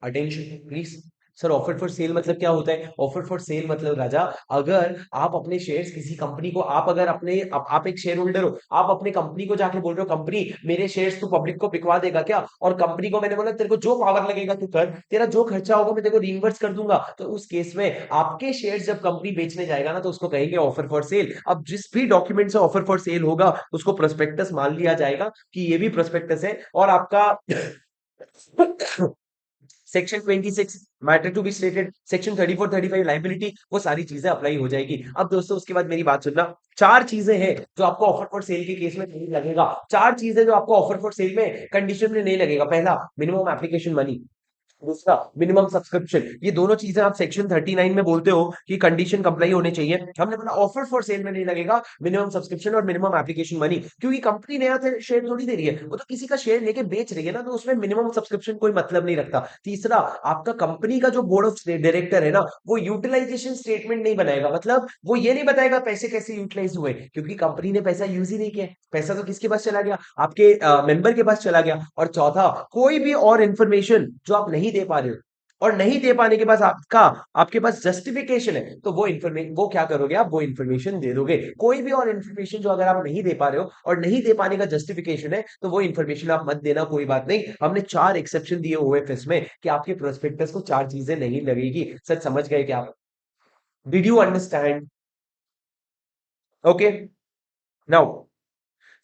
attention please sir, offer for sale मतलब क्या होता है, ऑफर फॉर सेल मतलब राजा, अगर आप अपने शेयर्स किसी कंपनी को, आप अगर अपने आप एक शेयर होल्डर हो, आप अपने कंपनी को जाके बोल रहे हो कंपनी मेरे शेयर्स तू पब्लिक को बिकवा देगा क्या, और कंपनी को मैंने बोला तेरे को जो पावर लगेगा तू कर, तेरा जो खर्चा होगा मैं तेरे को रिइंबर्स कर दूंगा, तो उस केस में आपके शेयर्स जब कंपनी बेचने जाएगा ना तो उसको कहेंगे ऑफर फॉर सेल। अब जिस भी डॉक्यूमेंट से ऑफर फॉर सेल होगा उसको प्रोस्पेक्टस मान लिया जाएगा कि ये भी प्रोस्पेक्टस है, और आपका section 26 matter to be stated, section 34 35 liability, वो सारी चीजें अप्लाई हो जाएगी। अब दोस्तों उसके बाद मेरी बात सुनना, चार चीजें हैं जो आपको ऑफर फॉर सेल के केस में नहीं लगेगा, चार चीजें जो आपको ऑफर फॉर सेल में कंडीशन में नहीं लगेगा। पहला, मिनिमम एप्लीकेशन मनी, दूसरा मिनिमम सब्सक्रिप्शन, ये दोनों चीजें आप सेक्शन 39 में बोलते हो कि कंडीशन कंप्लाई होने चाहिए, हमने बोला ऑफर फॉर सेल में नहीं लगेगा मिनिमम सब्सक्रिप्शन और मिनिमम एप्लीकेशन मनी, क्योंकि कंपनी नया शेयर थोड़ी दे रही है, वो तो किसी का शेयर लेके बेच रही है ना, तो उसमें मिनिमम सब्सक्रिप्शन कोई मतलब नहीं रखता। तीसरा, आपका कंपनी का जो बोर्ड ऑफ डायरेक्टर है ना, वो यूटिलाइजेशन स्टेटमेंट नहीं बनाएगा, मतलब वो ये नहीं बताएगा पैसे कैसे यूटिलाइज हुए, क्योंकि कंपनी ने पैसा यूज ही नहीं किया, पैसा तो किसके पास चला गया, आपके मेंबर के पास चला गया। और चौथा, कोई भी और इंफॉर्मेशन जो आप नहीं दे पा रहे हो, और नहीं दे पाने के बाद आपका, आपके पास जस्टिफिकेशन है, तो वो इन्फॉर्मेशन, वो क्या करोगे आप, वो इन्फॉर्मेशन दे दोगे। कोई भी और इन्फॉर्मेशन जो अगर आप नहीं दे पा रहे हो और नहीं दे पाने का जस्टिफिकेशन है, तो वो इन्फॉर्मेशन आप मत देना, कोई बात नहीं। हमने चार एक्सेप्शन दिए हुए हैं इसमें कि आपके प्रोस्पेक्टस को चार चीजें नहीं लगेगी। सर समझ गए क्या आप, did you understand? Okay, now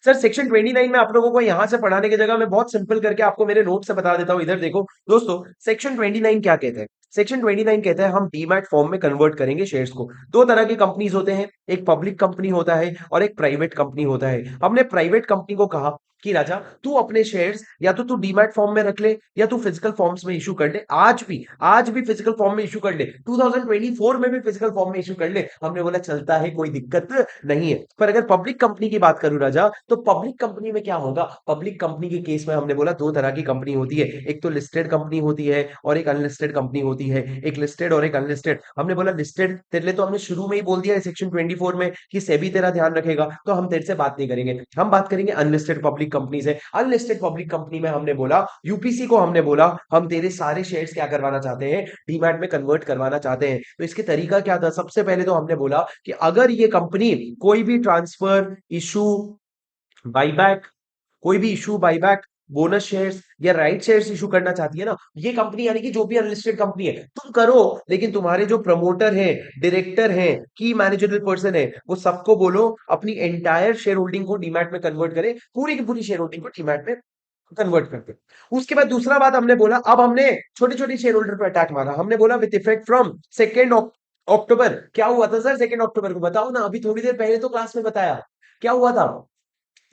sir section 29 में आप लोगों को यहां से पढ़ाने की जगह मैं बहुत सिंपल करके आपको मेरे नोट से बता देता हूं, इधर देखो दोस्तों, सेक्शन 29 क्या कहते हैं, सेक्शन 29 कहता है हम डीमैट फॉर्म में कन्वर्ट करेंगे शेयर्स को। दो तरह की कंपनीज होते हैं, एक पब्लिक कंपनी होता है और एक प्राइवेट कंपनी होता है। हमने प्राइवेट कंपनी को कहा कि राजा तू अपने शेयर्स या तो तू डीमैट फॉर्म में रख ले या तू फिजिकल फॉर्म्स में इशू कर ले, आज भी फिजिकल फॉर्म में इशू कर ले, 2024 में भी फिजिकल फॉर्म में इशू कर ले, हमने बोला चलता है, कोई दिक्कत नहीं है। पर अगर पब्लिक कंपनी की बात करूं राजा, तो पब्लिक कंपनी में क्या होगा, पब्लिक कंपनी के केस में हमने बोला दो तरह की कंपनी होती है, एक तो लिस्टेड कंपनी होती है और एक अनलिस्टेड कंपनी होती है, एक लिस्टेड और एक अनलिस्टेड। हमने बोला लिस्टेड तेरे लिए तो हमने शुरू में ही बोल दिया है सेक्शन 24 में कि सेबी तेरा ध्यान रखेगा, तो हम तेरे से बात नहीं करेंगे, हम बात करेंगे अनलिस्टेड पब्लिक कंपनी से। अनलिस्टेड पब्लिक कंपनी में हमने बोला, यूपीसी को हमने बोला हम तेरे सारे शेयर्स क्या करवाना चाहते हैं, डीमैट में कन्वर्ट करवाना चाहते हैं। तो इसके तरीका क्या था, सबसे पहले तो हमने बोला कि अगर ये कंपनी कोई भी ट्रांसफर, इशू, बाईबैक, कोई भी इशू, बाईबैक, बोनस शेयर्स या राइट शेयर्स इशू करना चाहती है ना, ये कंपनी यानी कि जो भी अनलिस्टेड कंपनी है तुम करो, लेकिन तुम्हारे जो प्रमोटर हैं, डायरेक्टर हैं, की मैनेजरल पर्सन है, वो सबको बोलो अपनी एंटायर शेयर होल्डिंग को डीमैट में कन्वर्ट करे, पूरी की पूरी शेयर होल्डिंग को डीमैट में कन्वर्ट करते। उसके बाद दूसरा बात हमने बोला, अब हमने छोटे छोटे शेयर होल्डर पर अटैक मारा, हमने बोला विथ इफेक्ट फ्रॉम 2 अक्टूबर। क्या हुआ था सर 2 अक्टूबर को, बताओ ना, अभी थोड़ी देर पहले तो क्लास में बताया, क्या हुआ था,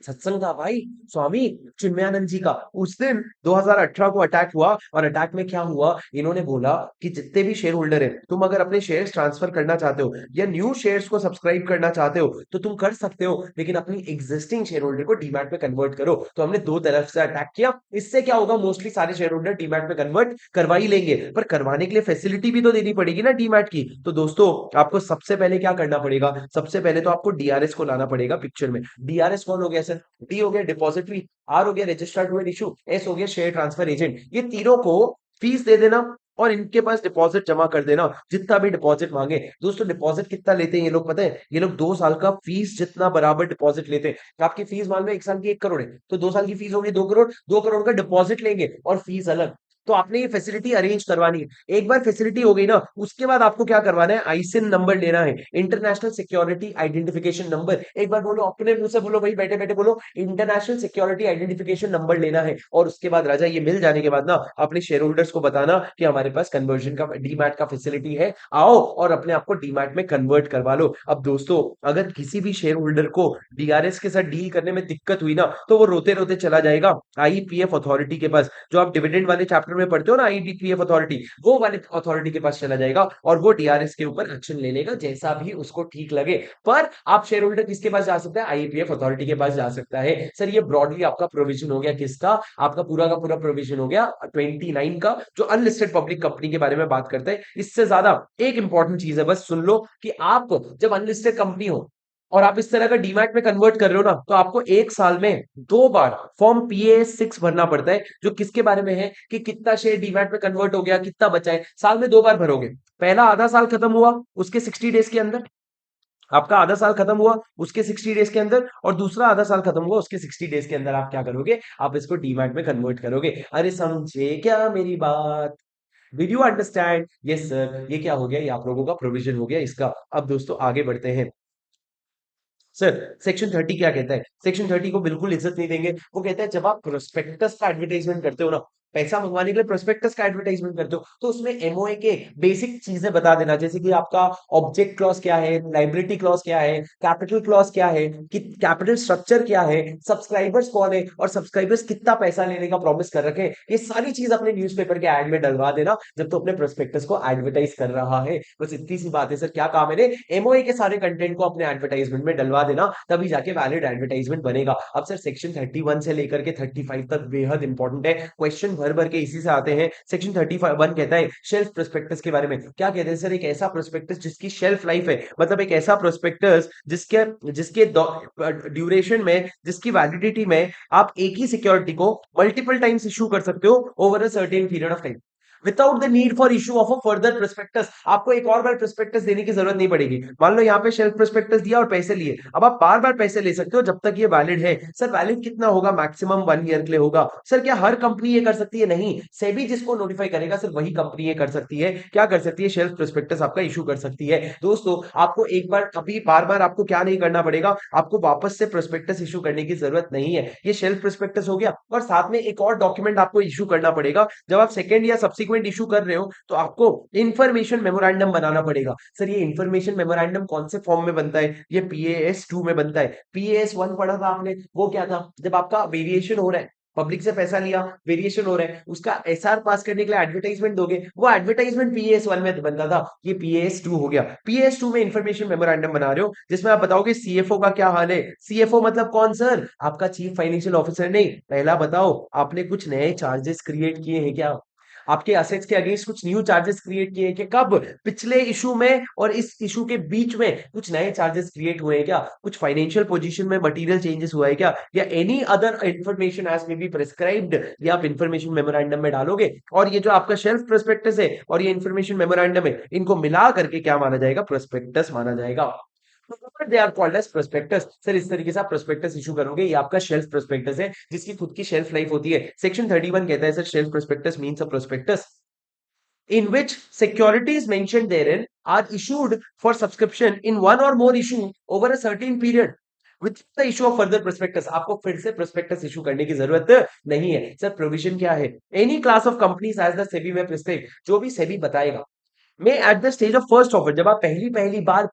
सत्संग था भाई, स्वामी चिन्मयानंद जी का। उस दिन 2018 को अटैक हुआ, और अटैक में क्या हुआ, इन्होंने बोला कि जितने भी शेयर होल्डर है, तुम अगर अपने शेयर्स ट्रांसफर करना चाहते हो या न्यू शेयर्स को सब्सक्राइब करना चाहते हो तो तुम कर सकते हो, लेकिन अपनी एग्जिस्टिंग शेयर होल्डर को डीमैट में कन्वर्ट करो। तो हमने दो तरफ से अटैक किया, इससे क्या होगा, मोस्टली सारे शेयर होल्डर डीमैट में कन्वर्ट करवा ही लेंगे, पर करवाने के लिए फैसिलिटी भी तो देनी पड़ेगी ना डीमैट की। तो दोस्तों आपको सबसे पहले क्या करना पड़ेगा, सबसे पहले तो आपको डीआरएस को लाना पड़ेगा पिक्चर में। डीआरएस कौन हो गया सर, डी हो गया डिपॉजिटरी, आर हो गया रजिस्टर्ड टू इशू, एस हो गया शेयर ट्रांसफर एजेंट। ये तीनों को फीस दे देना और इनके पास डिपॉजिट जमा कर देना, जितना भी डिपॉजिट मांगे। दोस्तों डिपॉजिट कितना लेते हैं ये लोग पता है, ये लोग 2 साल का फीस जितना बराबर डिपॉजिट लेते हैं। तो आपकी फीस मान लो 1 साल की 1 करोड़ है, तो 2 साल की फीस होगी 2 करोड़, 2 करोड़ का डिपॉजिट लेंगे और फीस अलग। तो आपने ये फैसिलिटी अरेंज करवानी है। एक बार फैसिलिटी हो गई ना, उसके बाद आपको क्या करवाना है, आईसिन नंबर लेना है, इंटरनेशनल सिक्योरिटी आइडेंटिफिकेशन नंबर। एक बार बोलो, अपने मुंह से बोलो भाई, बैठे बैठे बोलो, इंटरनेशनल सिक्योरिटी आइडेंटिफिकेशन नंबर लेना है। और उसके बाद राजा, ये मिल जाने के बाद ना अपने शेयर होल्डर्स को बताना कि हमारे पास कन्वर्जन का डीमैट का फैसिलिटी है, आओ और अपने आप को डीमैट में कन्वर्ट करवा लो। अब दोस्तों, अगर किसी भी शेयर होल्डर को डीआरएस के साथ डील करने में दिक्कत हुई ना, तो वो रोते रोते चला जाएगा आईपीएफ अथॉरिटी के पास। जो आप डिविडेंड वाले चैप्टर में पढ़ते हो ना, आईपीएफ अथॉरिटी, वो वाले अथॉरिटी के पास चला जाएगा और वो डीआरएस के ऊपर एक्शन ले लेगा जैसा भी उसको ठीक लगे। पर आप शेयर होल्डर किसके पास जा सकते हैं, आईपीएफ अथॉरिटी के पास जा सकता है। सर ये ब्रॉडली आपका प्रोविजन हो गया, किसका, आपका पूरा का पूरा प्रोविजन हो गया 29 का, जो अनलिस्टेड पब्लिक कंपनी के बारे में बात करते हैं। इससे ज्यादा एक इंपॉर्टेंट चीज है, बस सुन लो कि आप जब अनलिस्टेड कंपनी हो और आप इस तरह का डीमैट में कन्वर्ट कर रहे हो ना, तो आपको एक साल में 2 बार फॉर्म पीए6 भरना पड़ता है, जो किसके बारे में है कि कितना शेयर डीमैट में कन्वर्ट हो गया, कितना बचा है। साल में 2 बार भरोगे। पहला आधा साल खत्म हुआ उसके 60 डेज के अंदर, आपका आधा साल खत्म हुआ उसके 60 डेज के अंदर, और दूसरा आधा साल खत्म हुआ उसके 60 डेज के अंदर आप क्या करोगे, आप इसको डीमैट में कन्वर्ट करोगे। अरे समझे क्या मेरी बात, did you understand? Yes sir, ये क्या हो गया, ये आप लोगों का प्रोविजन हो गया इसका। अब दोस्तों आगे बढ़ते हैं। सर सेक्शन 30 क्या कहता है, सेक्शन 30 को बिल्कुल इज्जत नहीं देंगे। वो कहता है जब आप प्रोस्पेक्टस का एडवर्टाइजमेंट करते हो ना, पैसा मंगवाने के लिए प्रोस्पेक्टस का एडवर्टाइजमेंट करते हो, तो उसमें एमओए के बेसिक चीजें बता देना, जैसे कि आपका ऑब्जेक्ट क्लॉज क्या है, लाइबिलिटी क्लॉज क्या है, कैपिटल क्लॉज क्या है, कि कैपिटल स्ट्रक्चर क्या है, सब्सक्राइबर्स कौन है, और सब्सक्राइबर्स कितना पैसा लेने का प्रॉमिस कर रखे, ये सारी चीज अपने न्यूज़पेपर के एड में डलवा देना जब तो अपने प्रोस्पेक्टस को एडवर्टाइज कर रहा है। बस इतनी सी बात है सर, क्या काम है, एमओए के सारे कंटेंट को अपने एडवर्टाइजमेंट में डलवा देना, तभी जाके वैलिड एडवर्टाइजमेंट बनेगा। अब सर सेक्शन 31 से लेकर के 35 तक बेहद इंपॉर्टेंट है, क्वेश्चन भर भर के इसी से आते हैं। सेक्शन 31 कहता है शेल्फ प्रोस्पेक्टस के बारे में। क्या कहते हैं सर, एक ऐसा प्रोस्पेक्टस जिसकी शेल्फ लाइफ है, मतलब एक ऐसा प्रोस्पेक्टस जिसके जिसके ड्यूरेशन में, जिसकी वैलिडिटी में आप एक ही सिक्योरिटी को मल्टीपल टाइम्स इशू कर सकते हो over a certain period of time, without the need for issue of a further prospectus. आपको एक और बार प्रोस्पेक्टस देने की जरूरत नहीं पड़ेगी। मान लो यहाँ पे शेल्फ प्रोस्पेक्टस दिया और पैसे लिए, अब आप बार बार पैसे ले सकते हो जब तक ये वैलिड है। सर वैलिड कितना होगा, मैक्सिमम 1 ईयर के लिए होगा। सर क्या हर कंपनी ये कर सकती है, नहीं, सेबी जिसको नोटिफाई करेगा सिर्फ वही कंपनी ये कर सकती है। क्या कर सकती है, शेल्फ प्रोस्पेक्टस आपका इशू कर सकती है। दोस्तों आपको एक बार, कभी बार बार आपको क्या नहीं करना पड़ेगा, आपको वापस से प्रोस्पेक्टस इशू करने की जरूरत नहीं है। ये शेल्फ प्रोस्पेक्टस हो गया, और साथ में एक और डॉक्यूमेंट आपको इशू करना पड़ेगा जब आप सेकेंड या सब्सिक्वेंट इशू कर रहे हो, तो आपको इंफॉर्मेशन मेमोरेंडम बनाना पड़ेगा। सर ये इंफॉर्मेशन मेमोरेंडम कौन से फॉर्म में बनता है, ये पीएएस 2 में बनता है। पीएएस 1 पढ़ा था आपने, वो क्या था, जब आपका वेरिएशन हो रहा है, पब्लिक से पैसा लिया, वेरिएशन हो रहा है, उसका एसआर पास करने के लिए एडवर्टाइजमेंट दोगे, वो एडवर्टाइजमेंट पीएएस 1 में बनता था, ये पीएएस 2 हो गया। पीएएस 2 में इंफॉर्मेशन मेमोरेंडम बना रहे हो, जिसमें आप बताओगे सीएफओ का क्या हाल है। सीएफओ मतलब कौन सर, आपका चीफ फाइनेंशियल ऑफिसर। नहीं, पहला बताओ, आपने कुछ नए चार्जेस क्रिएट किए हैं क्या, आपके असेट्स के अगेंस्ट कुछ न्यू चार्जेस क्रिएट किए हैं कि कब, पिछले इशू में और इस इशू के बीच में कुछ नए चार्जेस क्रिएट हुए हैं क्या, कुछ फाइनेंशियल पोजीशन में मटेरियल चेंजेस हुआ है क्या, या any other information as may be prescribed, ये आप इंफॉर्मेशन मेमोरेंडम में डालोगे। और ये जो आपका शेल्फ प्रोस्पेक्टस है और ये इंफॉर्मेशन मेमोरेंडम है, इनको मिला करके क्या माना जाएगा, प्रोस्पेक्टस माना जाएगा। They are called as prospectus. Sir इस तरीके से आप प्रोस्पेक्टस इशू करोगे, ये आपका शेल्फ प्रोस्पेक्टस है जिसकी खुद की शेल्फ लाइफ होती है। सेक्शन 31 कहता है sir, shelf prospectus means a prospectus in which securities mentioned therein are issued for subscription in one or more issue over a certain period with the issue of further prospectus। आपको फिर से prospectus issue करने की जरूरत नहीं है। Sir provision क्या है, any class of companies as the SEBI में prescribe, जो भी SEBI बताएगा, मैं at the stage of first offer, जब आप पहली पहली बार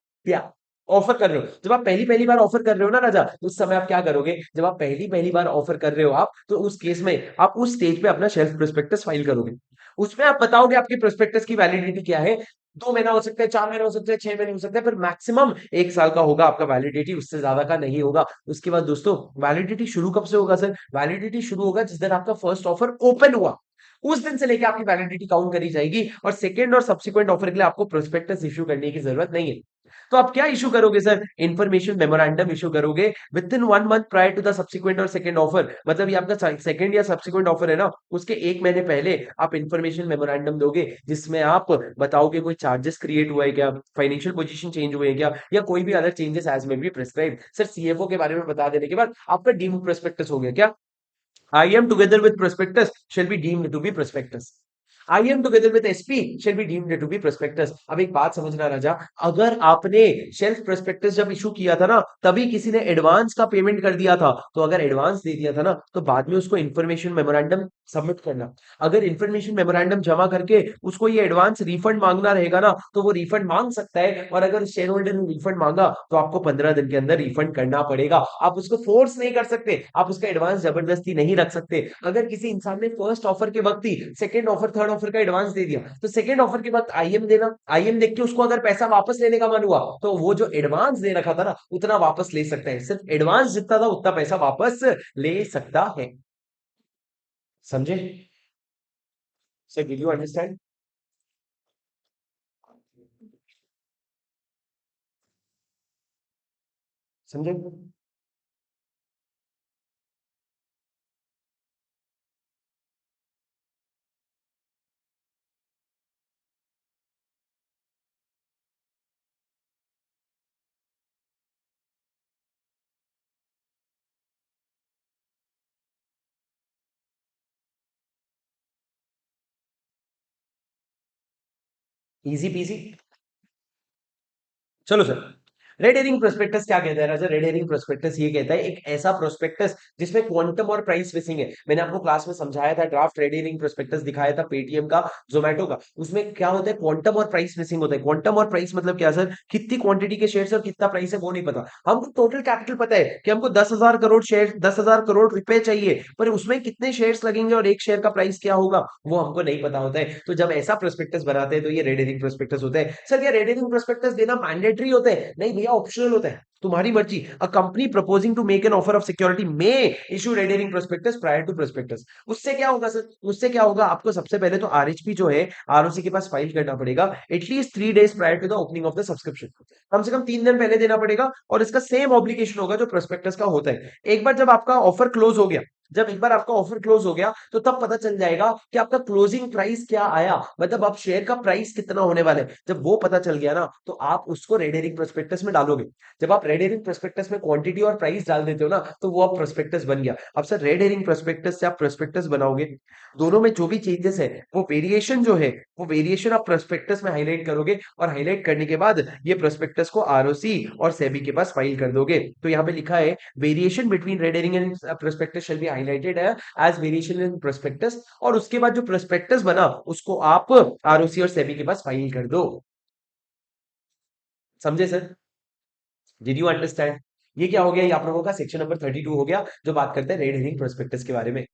ऑफर कर रहे हो, जब आप पहली पहली बार ऑफर कर रहे हो ना राजा, उस समय आप क्या करोगे, जब आप पहली पहली बार ऑफर कर रहे हो आप, तो उस केस में आप उस स्टेज पे अपना शेल्फ प्रोस्पेक्टस फाइल करोगे। उसमें आप बताओगे आपकी प्रोस्पेक्टस की वैलिडिटी क्या है, 2 महीना हो सकता है, 4 महीने हो सकते हैं, 6 महीने हो सकते हैं, पर मैक्सिमम 1 साल का होगा आपका वैलिडिटी, उससे ज्यादा का नहीं होगा। उसके बाद दोस्तों वैलिडिटी शुरू कब से होगा सर, वैलिडिटी शुरू होगा जिस दिन आपका फर्स्ट ऑफर ओपन हुआ, उस दिन से लेके आपकी वैलिडिटी काउंट करी जाएगी, और सेकंड और सब्सिक्वेंट ऑफर के लिए आपको प्रोस्पेक्टस इशू करने की जरूरत नहीं है। तो आप क्या इशू करोगे सर, इंफॉर्मेशन मेमोरेंडम इशू करोगे within 1 month prior to the subsequent और सेकंड ऑफर। मतलब ये आपका सेकंड या सब्सिक्वेंट ऑफर है ना, उसके 1 महीने पहले आप इंफॉर्मेशन मेमोरेंडम दोगे, जिसमें आप बताओगे कोई चार्जेस क्रिएट हुआ है क्या, फाइनेंशियल पोजीशन चेंज हुए हैं क्या, या कोई भी other changes as may be prescribe. Sir CFO के बारे में बता देने के बाद आपका डीम्ड प्रोस्पेक्टस हो गया क्या, I M together with prospectus shall be deemed to be prospectus. IM together with SP shall be deemed to be prospectus। अब एक बात समझना राजा, अगर आपने शेल्फ प्रोस्पेक्टस जब इशू किया था ना, तभी किसी ने एडवांस का पेमेंट कर दिया था, तो अगर एडवांस दे दिया था ना, तो बाद में उसको इन्फॉर्मेशन मेमोरेंडम सबमिट करना। अगर इन्फॉर्मेशन मेमोरेंडम जमा करके उसको ये एडवांस रिफंड मांगना रहेगा ना, तो वो रिफंड मांग सकता है, और अगर शेयर होल्डर ने रिफंड मांगा तो आपको 15 दिन के अंदर रिफंड करना पड़ेगा। आप उसको फोर्स नहीं कर सकते, आप उसका एडवांस जबरदस्ती नहीं रख सकते। अगर किसी इंसान ने फर्स्ट ऑफर के वक्त ही सेकंड ऑफर थर्ड ऑफर का एडवांस दे दिया, तो सेकंड ऑफर के वक्त IM देना, IM देख के उसको अगर पैसा वापस लेने का मन हुआ, तो वो जो एडवांस दे रखा था ना, उतना वापस ले सकता है। सिर्फ एडवांस जितना था उतना पैसा वापस ले सकता है। समझे सर? Did you understand? समझे? Easy peasy. चलो सर, रेड हेरिंग प्रोस्पेक्टस क्या कहता है राजा? रेड हेरिंग प्रोस्पेक्टस ये कहता है एक ऐसा प्रोस्पेक्टस जिसमें क्वांटम और प्राइस मिसिंग है। मैंने आपको क्लास में समझाया था, ड्राफ्ट रेड हेरिंग प्रोस्पेक्टस दिखाया था पेटीएम का, जोमेटो का। उसमें क्या होता है? क्वांटम और प्राइस मिसिंग होता है। क्वांटम और प्राइस मतलब क्या सर? कितनी क्वांटिटी के शेयर्स और कितना प्राइस है वो नहीं पता। हमको टोटल कैपिटल पता है कि हमको 10,000 करोड़ शेयर, 10,000 करोड़ रुपए चाहिए, पर उसमें कितने शेयर्स लगेंगे और एक शेयर का प्राइस क्या होगा वो हमको नहीं पता होता है। तो जब ऐसा प्रोस्पेक्टस बनाते हैं तो ये रेड हेरिंग प्रोस्पेक्टस होता है। सर क्या रेड हेरिंग प्रोस्पेक्टस देना मैंडेटरी होता है? नहीं भैया, ऑप्शनल होता है, तुम्हारी मर्जी। A company proposing to make an offer of security may issue red herring prospectus prior to prospectus. उससे क्या होगा सर? उससे क्या होगा? आपको सबसे पहले तो RHP जो है ROC के पास फाइल करना पड़ेगा at least 3 days prior to the opening of the subscription. कम से कम 3 दिन पहले देना पड़ेगा, और इसका सेम ऑब्लिगेशन होगा जो प्रोस्पेक्टस का होता है। एक बार जब आपका ऑफर क्लोज हो गया, जब एक बार आपका ऑफर क्लोज हो गया, तो तब पता चल जाएगा कि आपका क्लोजिंग प्राइस क्या आया, मतलब आप शेयर का प्राइस कितना होने वाला है। जब वो पता चल गया ना, तो आप उसको रेड हेरिंग प्रोस्पेक्टस में डालोगे। जब आप रेड हेरिंग प्रोस्पेक्टस में क्वांटिटी और प्राइस डाल देते हो ना, तो वो आप प्रोस्पेक्टस बन गया। अब सर रेड हेरिंग प्रोस्पेक्टस से आप प्रोस्पेक्टस बनाओगे, दोनों में जो भी चेंजेस है, वो वेरिएशन जो है, वो वेरिएशन आप प्रोस्पेक्टस में हाईलाइट करोगे, और हाईलाइट करने के बाद ये प्रोस्पेक्टस को ROC और सेबी के पास फाइल कर दोगे। तो यहाँ पे लिखा है variation between red herring and prospectus shall be highlighted as variation in prospectus, और उसके बाद जो प्रोस्पेक्टस बना उसको आप ROC और सेबी के पास फाइल कर दो। समझे सर? Did you understand? ये क्या हो गया? ये आप लोगों का सेक्शन नंबर 32 हो गया, जो बात करते हैं रेड हेरिंग प्रोस्पेक्टस के बारे में।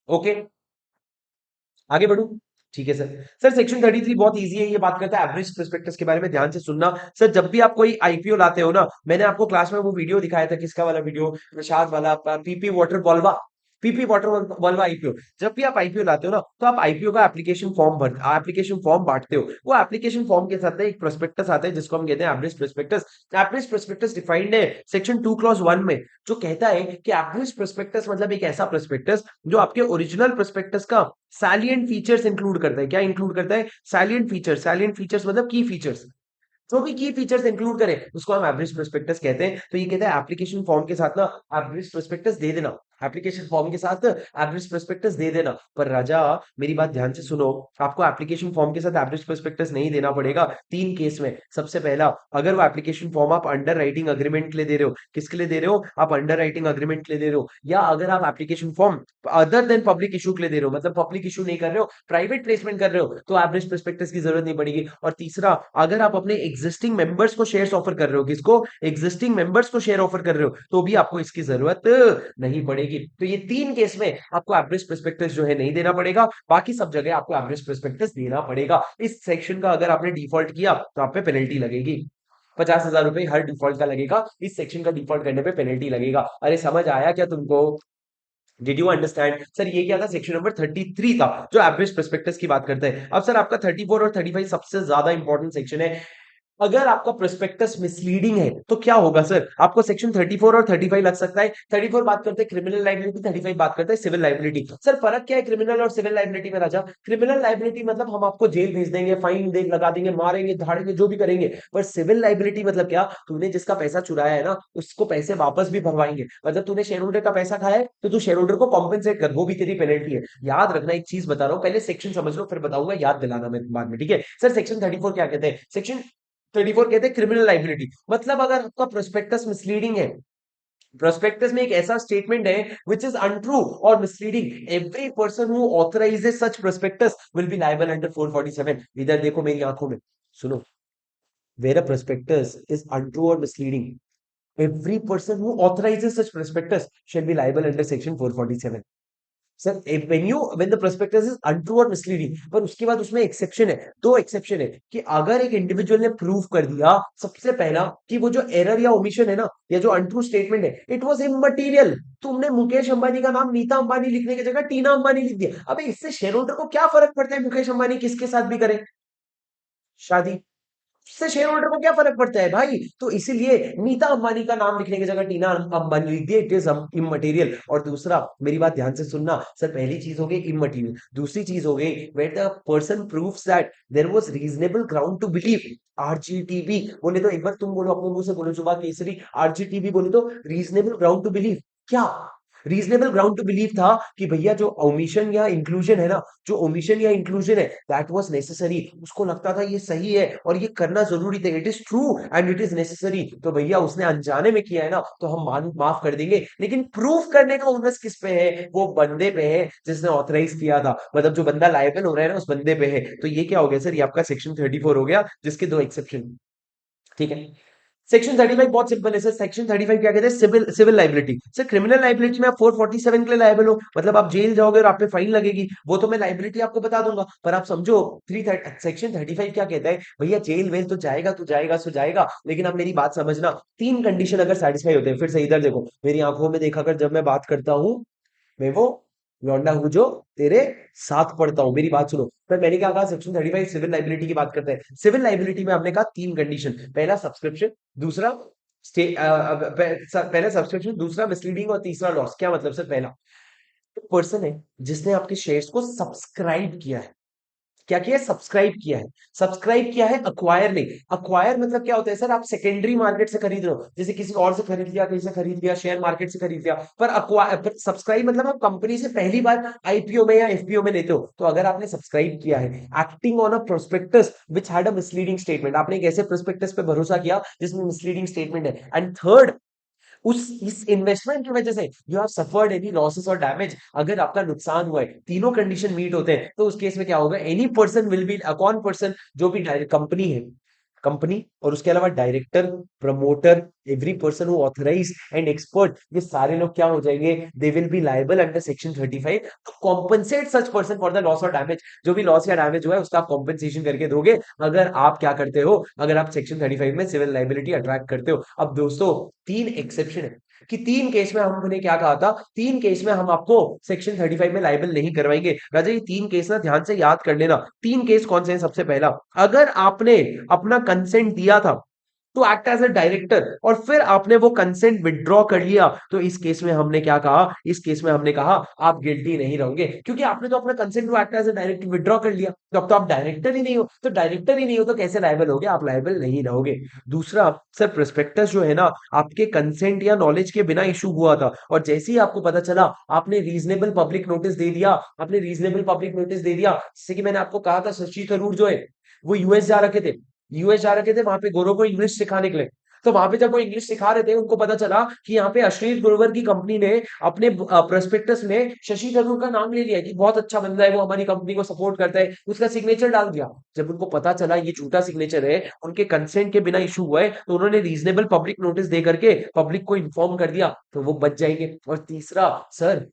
ओके, आगे बढ़ू? ठीक है सर। सर सेक्शन 33 बहुत इजी है, ये बात करता है एवरेज प्रोस्पेक्टस के बारे में। ध्यान से सुनना सर, जब भी आप कोई IPO लाते हो ना, मैंने आपको क्लास में वो वीडियो दिखाया था, किसका वाला वीडियो? प्रसाद वाला, आपका पीपी वाटर बॉल्वा, पीपी वाटर बॉल्वा IPO। जब भी आप IPO लाते हो ना, तो आप IPO का एप्लीकेशन फॉर्म बांटते हो। वो एप्लीकेशन फॉर्म के साथ ना एक प्रोस्पेक्टस आता है, जिसको हम कहते हैं average prospectus. Average prospectus defined है सेक्शन 2 क्लॉज 1 में, जो कहता है कि एवरेज प्रोस्पेक्टस मतलब एक ऐसा प्रोस्पेक्टस जो आपके ओरिजिनल प्रोस्पेक्टस का सैलिएंट फीचर्स इंक्लूड करता है। क्या इंक्लूड करता है? Salient features. सैलिएंट फीचर्स मतलब की फीचर्स, जो भी की फीचर्स इंक्लूड करे उसको हम एवरेज प्रोस्पेक्टस कहते हैं। तो ये कहता है एप्लीकेशन फॉर्म के साथ ना एवरेज प्रोस्पेक्टस दे देना, एप्लीकेशन फॉर्म के साथ एवरेज प्रोस्पेक्टस दे देना। पर राजा मेरी बात ध्यान से सुनो, आपको एप्लीकेशन फॉर्म के साथ एवरेज प्रोस्पेक्टस नहीं देना पड़ेगा 3 केस में। सबसे पहला, अगर वो एप्लीकेशन फॉर्म आप अंडर राइटिंग अग्रीमेंट के लिए दे रहे हो, किसके लिए दे रहे हो? आप अंडर राइटिंग अग्रीमेंट के लिए दे रहे हो, या अगर आप application form other than public issue के लिए दे रहे हो, मतलब पब्लिक इशू नहीं कर रहे हो, प्राइवेट प्लेसमेंट कर रहे हो, तो एवरेज प्रोस्पेक्टस की जरूरत नहीं पड़ेगी। और तीसरा, अगर आप अपने एग्जिस्टिंग मेंबर्स को शेयर्स ऑफर कर रहे हो, किसको? एग्जिस्टिंग मेंबर्स को शेयर ऑफर कर रहे हो, तो भी आपको इसकी जरूरत नहीं पड़ेगी। तो ये 3 केस में आपको एवरेज प्रोस्पेक्टस जो है नहीं देना पड़ेगा, बाकी सब जगह आपको एवरेज प्रोस्पेक्टस देना पड़ेगा। इस सेक्शन का अगर आपने डिफॉल्ट किया तो आप पे पेनल्टी लगेगी, 50,000 रुपए हर डिफॉल्ट का लगेगा। इस सेक्शन का डिफॉल्ट करने पे पेनल्टी लगेगा। अरे समझ आया क्या तुमको? Did you understand? सर ये क्या था? सेक्शन नंबर 33 था, जो एवरेज प्रोस्पेक्टस की बात करता है। अब सर आपका 34 और 35 सबसे ज्यादा इंपॉर्टेंट सेक्शन है। अगर आपका प्रोस्पेक्टस मिसलीडिंग है तो क्या होगा सर? आपको सेक्शन 34 और 35 लग सकता है। 34 बात करते हैं क्रिमिनल लाइबिलिटी, 35 बात करते हैं सिविल लाइबिलिटी। सर फर्क क्या है क्रिमिनल और सिविल लाइबिलिटी में राजा? क्रिमिनल लाइबिलिटी मतलब हम आपको जेल भेज देंगे, फाइन दे लगा देंगे, मारेंगे, धाड़ेंगे, जो भी करेंगे। पर सिविल लाइबिलिटी मतलब क्या? तूने जिसका पैसा चुराया है ना, उसको पैसे वापस भी भरवाएंगे। मतलब तूने शेयर होल्डर का पैसा खाया है तो तू शेयर होल्डर को कॉम्पेंसेट कर, वो भी तेरी पेनल्टी है। याद रखना, एक चीज बता रहा हूँ, पहले सेक्शन समझ लो फिर बताऊंगा, याद दिलाना मैं बाद में, ठीक है? सर सेक्शन 34 क्या कहते हैं? सेक्शन 34 कहते हैं क्रिमिनल लाइबिलिटी। मतलब अगर आपका प्रोस्पेक्टस मिसलीडिंग है, प्रोस्पेक्टस में एक ऐसा स्टेटमेंट है विच इज अनट्रू और misleading, every person who authorises such prospectus will be liable under 447। इधर देखो मेरी आंखों में, सुनो, where a prospectus is untrue और misleading, every person who authorizes such prospectus shall be liable under section 447। Sir when the prospectus is untrue और misleading, पर उसके बाद उसमें एक्सेप्शन है, दो एक्सेप्शन है, कि अगर एक इंडिविजुअल ने प्रूव कर दिया सबसे पहला कि वो जो एरर या ओमिशन है ना, या जो अनट्रू स्टेटमेंट है, इट वाज इमटेरियल। तुमने मुकेश अंबानी का नाम नीता अंबानी लिखने की जगह टीना अंबानी लिख दिया, अबे इससे शेयर होल्डर को क्या फर्क पड़ता है मुकेश अंबानी किसके साथ भी करे शादी? उससे शेयर होल्डर को क्या फर्क पड़ता है भाई? तो इसीलिए नीता अंबानी का नाम लिखने की जगह टीना अंबानी लिख दिए, इट इज इमटेरियल। और दूसरा, मेरी बात ध्यान से सुनना सर, पहली चीज हो गई इमटेरियल, दूसरी चीज हो गई where the person proves that there was reasonable ground to believe. RGTB बोले तो एक बार तुम बोलो अपने मुंह से, बोलो जुबा केसरी, आरजीटीबी बोले तो रीजनेबल ग्राउंड टू बिलीव। क्या रीजनेबल ग्राउंड टू बिलीव था? कि भैया जो ओमिशन या इंक्लूजन है ना, जो ओमिशन या इंक्लूजन है, दैट वाज नेसेसरी, उसको लगता था ये सही है और ये करना जरूरी था, it is true and it is necessary, तो भैया उसने अनजाने में किया है ना, तो हम माफ कर देंगे। लेकिन प्रूफ करने का ओनस किस पे है? वो बंदे पे है जिसने ऑथराइज किया था, मतलब जो बंदा लायबल हो रहा है ना, उस बंदे पे है। तो ये क्या हो गया सर? ये आपका सेक्शन 34 हो गया, जिसके दो एक्सेप्शन, ठीक है? सेक्शन 35 बहुत सिंपल है सर। सेक्शन 35 क्या कहते हैं? Civil civil liability. Sir criminal liability में आप 447 के लिए लायबल हो, मतलब आप जेल जाओगे और आप पे फाइन लगेगी, वो तो मैं लाइबिलिटी आपको बता दूंगा। पर आप समझो, थ्री सेक्शन 35 क्या कहता है? भैया जेल वेल तो जाएगा, तू जाएगा सो जाएगा, लेकिन अब मेरी बात समझना, तीन कंडीशन अगर सेटिस्फाई होते हैं, फिर से इधर देखो मेरी आंखों में देखा कर, जब मैं बात करता हूँ मैं वो लौंडा हूं जो तेरे साथ पढ़ता हूं। मेरी बात सुनो, पर मैंने क्या कहा? सेक्शन 35 सिविल लाइबिलिटी की बात करते हैं। सिविल लाइबिलिटी में आपने कहा तीन कंडीशन, पहला सब्सक्रिप्शन, दूसरा पहला सब्सक्रिप्शन, दूसरा मिसलीडिंग और तीसरा लॉस। क्या मतलब सर? पहला, एक पर्सन है जिसने आपके शेयर्स को सब्सक्राइब किया है। क्या किया है? सब्सक्राइब किया है। सब्सक्राइब किया है, अक्वायर नहीं। अक्वायर मतलब क्या होता है सर? आप सेकेंडरी मार्केट से खरीद रहे हो, जैसे किसी और से खरीद लिया, कहीं से खरीद लिया, शेयर मार्केट से खरीद लिया। पर अक्वायर सब्सक्राइब मतलब आप कंपनी से पहली बार आईपीओ में या एफपीओ में लेते हो। तो अगर आपने सब्सक्राइब किया है acting on a prospectus which had a misleading statement, आपने एक ऐसे प्रोस्पेक्टस पे भरोसा किया जिसमें मिसलीडिंग स्टेटमेंट है, एंड थर्ड, उस इस इन्वेस्टमेंट की वजह से you have suffered any losses और डैमेज, अगर आपका नुकसान हुआ है, तीनों कंडीशन मीट होते हैं, तो उस केस में क्या होगा? एनी पर्सन विल बी, कौन पर्सन? जो भी कंपनी है, कंपनी और उसके अलावा director, promoter, every person who authorise and expert, ये सारे लोग क्या हो जाएंगे? They will be liable under section 35 to compensate such person for the loss और डैमेज। जो भी लॉस या डैमेज हुआ है उसका आप कॉम्पनसेशन करके दोगे, अगर आप क्या करते हो? अगर आप सेक्शन 35 में सिविल लाइबिलिटी अट्रैक्ट करते हो। अब दोस्तों, तीन एक्सेप्शन है, कि तीन केस में हमने क्या कहा था? तीन केस में हम आपको सेक्शन 35 में लाइबल नहीं करवाएंगे। राजा ये तीन केस ना ध्यान से याद कर लेना। तीन केस कौन से हैं? सबसे पहला, अगर आपने अपना कंसेंट दिया था to act as a director और फिर आपने वो कंसेंट विड्रॉ कर लिया, तो इस केस में हमने क्या कहा? इस केस में हमने कहा आप गिल्टी नहीं रहोगे, क्योंकि आपने तो अपना consent to act as a director withdraw कर लिया, तो अब तो आप डायरेक्टर ही नहीं हो, तो डायरेक्टर ही नहीं हो तो कैसे लायबल होगे? आप लायबल नहीं रहोगे। दूसरा, सर प्रोस्पेक्टस जो है ना, आपके कंसेंट या नॉलेज के बिना इशू हुआ था, और जैसे ही आपको पता चला, आपने रीजनेबल पब्लिक नोटिस दे दिया, आपने रीजनेबल पब्लिक नोटिस दे दिया। जैसे कि मैंने आपको कहा था, शशि थरूर जो है वो यूएस जा रखे थे, यूएस जा रखे थे वहां पे गोरों को इंग्लिश सिखाने के लिए। तो वहां पे जब वो इंग्लिश सिखा रहे थे, उनको पता चला कि यहाँ पे अश्लील गुरुवर की कंपनी ने अपने प्रोस्पेक्टस में शशि थरूर का नाम ले लिया कि बहुत अच्छा बंदा है, वो हमारी कंपनी को सपोर्ट करता है, उसका सिग्नेचर डाल दिया। जब उनको पता चला ये झूठा सिग्नेचर है, उनके कंसेंट के बिना इशू हुआ है, तो उन्होंने रीजनेबल पब्लिक नोटिस दे करके पब्लिक को इन्फॉर्म कर दिया, तो वो बच जाएंगे। और तीसरा, सर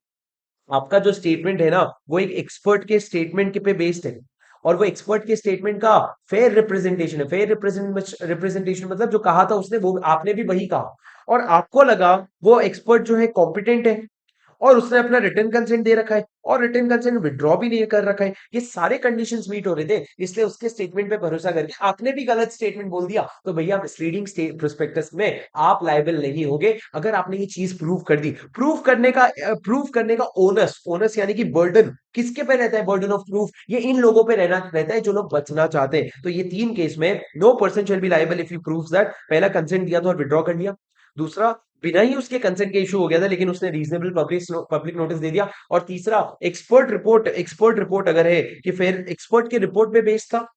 आपका जो स्टेटमेंट है ना, वो एक एक्सपर्ट के स्टेटमेंट के पे बेस्ड है, और वो एक्सपर्ट के स्टेटमेंट का फेयर रिप्रेजेंटेशन है। फेयर रिप्रेजेंटेशन मतलब जो कहा था उसने, वो आपने भी वही कहा, और आपको लगा वो एक्सपर्ट जो है कॉम्पिटेंट है, और उसने अपना रिटर्न कंसेंट दे रखा है और रिटर्न कंसेंट विड्रॉ भी नहीं कर रखा है, ये सारे कंडीशंस मीट हो रहे थे, इसलिए उसके स्टेटमेंट पे भरोसा करके आपने भी गलत स्टेटमेंट बोल दिया, तो भैया मिसलीडिंग प्रोस्पेक्टस में आप लायबल नहीं होगे अगर आपने ये चीज प्रूव कर दी। प्रूव करने का ओनस ओनस यानी कि बर्डन किसके पे रहता है? बर्डन ऑफ प्रूफ ये इन लोगों पे रहना रहता है जो लोग बचना चाहते हैं। तो ये तीन केस में no person shall be liable if you prove that पहला कंसेंट दिया था और विड्रॉ कर लिया, दूसरा बिना ही उसके कंसेंट के इशू हो गया था लेकिन उसने रीजनेबल पब्लिक नोटिस दे दिया, और तीसरा एक्सपर्ट रिपोर्ट अगर है कि फिर एक्सपर्ट के रिपोर्ट पे बेस्ड था,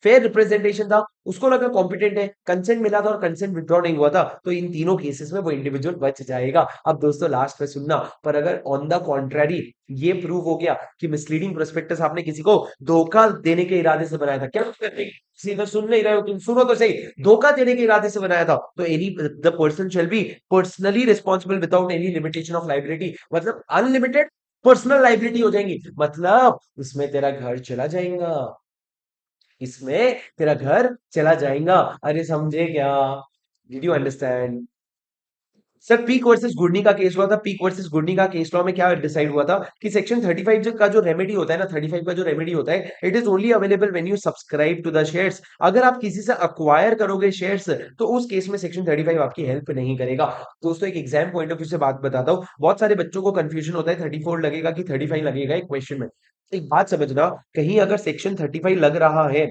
फेयर रिप्रेजेंटेशन था, उसको लगा कॉम्पिटेंट है, कंसेंट मिला था और कंसेंट विड्रॉ नहीं हुआ था, तो इन तीनों केसेस में वो इंडिविजुअल बच जाएगा। अब दोस्तों लास्ट में सुनना, पर अगर ऑन द कॉन्ट्ररी ये प्रूव हो गया कि मिसलीडिंग प्रोस्पेक्टस आपने किसी को धोखा देने के इरादे से बनाया था, क्या करते सीधा सुन नहीं रहे हो तुम, सुनो तो सही, धोखा देने के इरादे से बनाया था, तो any the person shall be personally responsible without any limitation of liability, मतलब अनलिमिटेड पर्सनल लाइबिलिटी हो जाएंगी, मतलब इसमें तेरा घर चला जाएगा, इसमें तेरा घर चला जाएगा। अरे समझे क्या? Did you understand? Sir peak versus गुडनी का केस हुआ था, पीक वर्सेस गुडनी का केस लॉ में क्या डिसाइड हुआ था कि सेक्शन 35 का जो रेमेडी होता है ना, 35 का जो रेमेडी होता है, it is only available when you subscribe to the shares. अगर आप किसी से अक्वायर करोगे शेयर्स तो उस केस में सेक्शन 35 आपकी हेल्प नहीं करेगा। दोस्तों एक एग्जाम पॉइंट ऑफ व्यू से बात बताता हूँ, बहुत सारे बच्चों को कंफ्यूजन होता है 34 लगेगा कि 35 लगेगा एक क्वेश्चन में। एक बात समझना, कहीं अगर सेक्शन 35 लग रहा है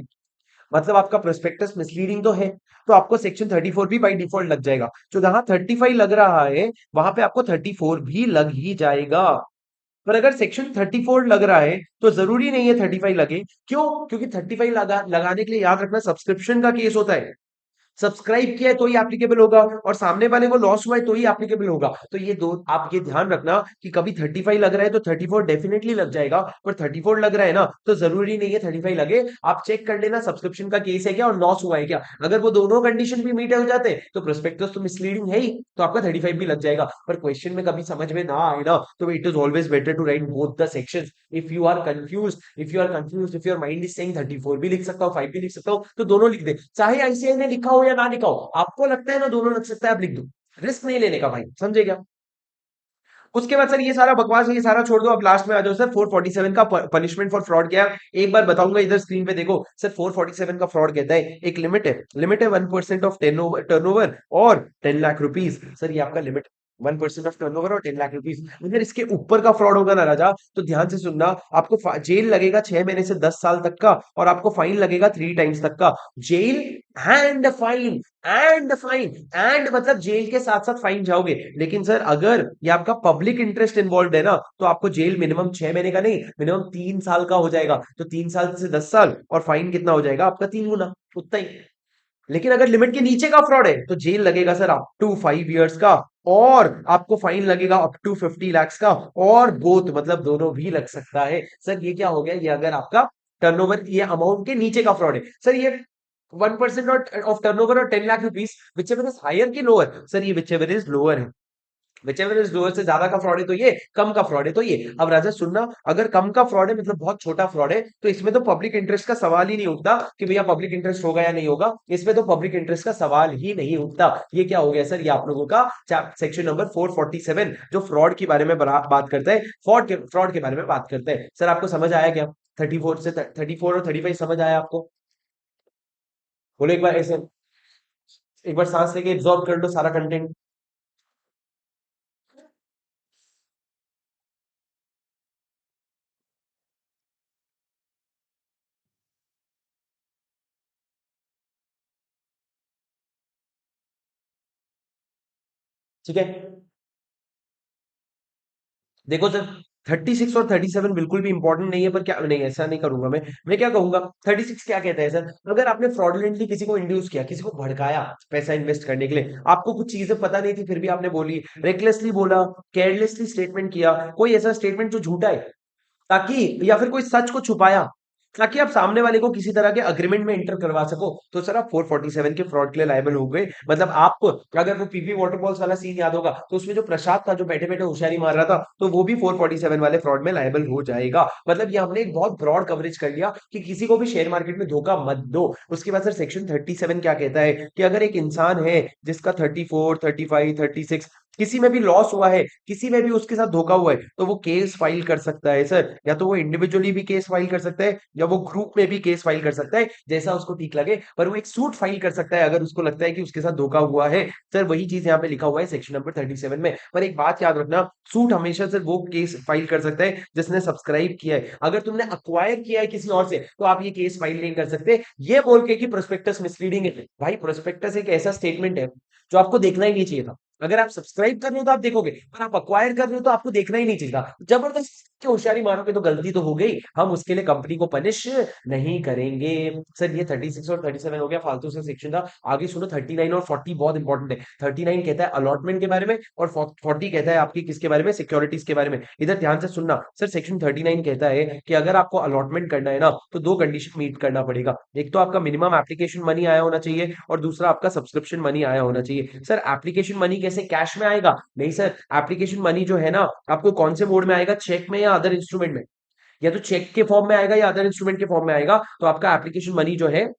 मतलब आपका प्रोस्पेक्टस मिसलीडिंग तो है, तो आपको सेक्शन 34 भी बाई डिफॉल्ट लग जाएगा। जो जहां 35 लग रहा है वहां पे आपको 34 भी लग ही जाएगा। पर अगर सेक्शन 34 लग रहा है तो जरूरी नहीं है 35 लगे। क्यों? क्योंकि 35 लगाने के लिए याद रखना सब्सक्रिप्शन का केस होता है, सब्सक्राइब किया है तो ही एप्लीकेबल होगा और सामने वाले को लॉस हुआ है तो ही एप्लीकेबल होगा। तो ये दो आप ये ध्यान रखना कि कभी 35 लग रहा है तो 34 डेफिनेटली लग जाएगा, पर 34 लग रहा है ना तो जरूरी नहीं है 35 लगे। आप चेक कर लेना सब्सक्रिप्शन का केस है क्या और लॉस हुआ है क्या, अगर वो दोनों कंडीशन भी मीट हो जाते तो प्रोस्पेक्टस तो मिसलीडिंग है ही, तो आपका 35 भी लग जाएगा। पर क्वेश्चन में कभी समझ में ना आए ना तो it is always better to write both the sections. If your mind is saying 34 भी लिख सकता हूँ 5 भी लिख सकता हूँ तो दोनों लिख दे, चाहे आईसीआई ने लिखा हो या ना लिखा हो, आपको लगता है ना दोनों लग सकता है आप लिख दो, रिस्क नहीं लेने का भाई, समझे क्या? उसके बाद सर ये सारा बकवास है ये सारा छोड़ दो, अब लास्ट में आ जाओ सर 447 का पनिशमेंट फॉर फ्रॉड क्या है एक बार बताऊंगा, इधर स्क्रीन पे देखो सर 447 का फ्रॉड कहता है एक लिमिट है 1% ऑफ टर्नओवर और 10 लाख रुपीज, सर ये आपका लिमिट 1% ऑफ टर्नओवर और 10 लाख रुपीज। अगर इसके ऊपर का फ्रॉड होगा ना राजा तो ध्यान से सुनना, आपको जेल लगेगा 6 महीने से 10 साल तक का और आपको फाइन लगेगा 3 टाइम्स तक का, जेल एंड फाइन एंड मतलब जेल के साथ साथ फाइन जाओगे। लेकिन सर अगर ये आपका पब्लिक इंटरेस्ट इन्वॉल्व है ना तो आपको जेल मिनिमम 6 महीने का नहीं मिनिमम 3 साल का हो जाएगा, तो 3 साल से 10 साल और फाइन कितना हो जाएगा आपका 3 गुना उतना ही। लेकिन अगर लिमिट के नीचे का फ्रॉड है तो जेल लगेगा सर अप टू 5 इयर्स का और आपको फाइन लगेगा अप टू 50 lakhs का, और बोथ मतलब दोनों भी लग सकता है। सर ये क्या हो गया, ये अगर आपका टर्नओवर ये अमाउंट के नीचे का फ्रॉड है, सर ये 1% ऑफ टर्नओवर और 10 lakh rupees whichever is higher की लोअर, सर ये विच एवर इज लोअर है, विचेवर इज लोअर से ज्यादा का फ्रॉड है तो ये, कम का फ्रॉड है तो ये। अब राजा सुनना, अगर कम का फ्रॉड है मतलब बहुत छोटा फ्रॉड है तो इसमें तो पब्लिक इंटरेस्ट का सवाल ही नहीं उठता कि भैया पब्लिक इंटरेस्ट होगा या नहीं होगा, इसमें तो पब्लिक इंटरेस्ट का सवाल ही नहीं उठता। ये क्या हो गया सर, ये आप लोगों का सेक्शन नंबर 447 जो फ्रॉड के बारे में बात करता है, फ्रॉड के बारे में बात करता है। सर आपको समझ आया क्या? 34 और 35 समझ आया आपको? बोलो एक बार ऐसे, एक बार सांस लेके एब्जॉर्ब कर लो सारा कंटेंट। ठीक है, देखो सर 36 और 37 बिल्कुल भी इंपॉर्टेंट नहीं है, पर क्या नहीं ऐसा नहीं करूंगा मैं क्या कहूंगा 36 क्या कहता है सर, अगर आपने फ्रॉडुलेंटली किसी को इंड्यूस किया, किसी को भड़काया पैसा इन्वेस्ट करने के लिए, आपको कुछ चीजें पता नहीं थी फिर भी आपने बोली, रेकलेसली बोला, केयरलेसली स्टेटमेंट किया, कोई ऐसा स्टेटमेंट जो झूठा है ताकि, या फिर कोई सच को छुपाया ताकि आप सामने वाले को किसी तरह के अग्रीमेंट में इंटर करवा सको, तो सर आप 447 के फ्रॉड के लिए लायबल हो गए। मतलब आपको अगर वो पीपी वाटरफॉल्स वाला सीन याद होगा तो उसमें जो प्रसाद था जो बैठे बैठे होशियारी मार रहा था तो वो भी 447 वाले फ्रॉड में लायबल हो जाएगा। मतलब ये हमने एक बहुत ब्रॉड कवरेज कर लिया कि किसी को भी शेयर मार्केट में धोखा मत दो। उसके बाद सर सेक्शन 37 क्या कहता है कि अगर एक इंसान है जिसका 34 35 36 किसी में भी लॉस हुआ है, किसी में भी उसके साथ धोखा हुआ है, तो वो केस फाइल कर सकता है सर। या तो वो इंडिविजुअली भी केस फाइल कर सकता है या वो ग्रुप में भी केस फाइल कर सकता है, जैसा उसको ठीक लगे। पर वो एक सूट फाइल कर सकता है अगर उसको लगता है कि उसके साथ धोखा हुआ है। सर वही चीज यहाँ पे लिखा हुआ है सेक्शन नंबर 37 में। पर एक बात याद रखना, सूट हमेशा सिर्फ वो केस फाइल कर सकता है जिसने सब्सक्राइब किया है। अगर तुमने अक्वायर किया है किसी और से, तो आप ये केस फाइल नहीं कर सकते ये बोल के कि प्रोस्पेक्टस मिसलीडिंग है। भाई प्रोस्पेक्टस एक ऐसा स्टेटमेंट है जो आपको देखना ही नहीं चाहिए था। अगर आप सब्सक्राइब कर रहे हो तो आप देखोगे, पर आप अक्वायर कर रहे हो तो आपको देखना ही नहीं चाहिए था। जबरदस्ती की होशियारी मारोगे तो गलती तो हो गई, हम उसके लिए कंपनी को पनिश नहीं करेंगे। सर ये 36 और 37 हो गया, फालतू से सेक्शन था। आगे सुनो 39 और 40 बहुत इंपॉर्टेंट है। 39 कहता है अलॉटमेंट के बारे में और 40 कहता है आपकी किसके बारे में, सिक्योरिटीज के बारे में। इधर ध्यान से सुनना सर, सेक्शन 39 कहता है कि अगर आपको अलॉटमेंट करना है ना, तो दो कंडीशन मीट करना पड़ेगा। एक तो आपका मिनिमम एप्लीकेशन मनी आया होना चाहिए और दूसरा आपका सब्सक्रिप्शन मनी आया होना चाहिए। सर एप्लीकेशन मनी कैसे, कैश में आएगा? नहीं सर, एप्लीकेशन मनी जो है ना, आपको कौन से मोड में आएगा, चेक में या अदर इंस्ट्रूमेंट में? या तो चेक के फॉर्म में आएगा या अदर इंस्ट्रूमेंट के फॉर्म में आएगा। तो आपका एप्लीकेशन मनी जो है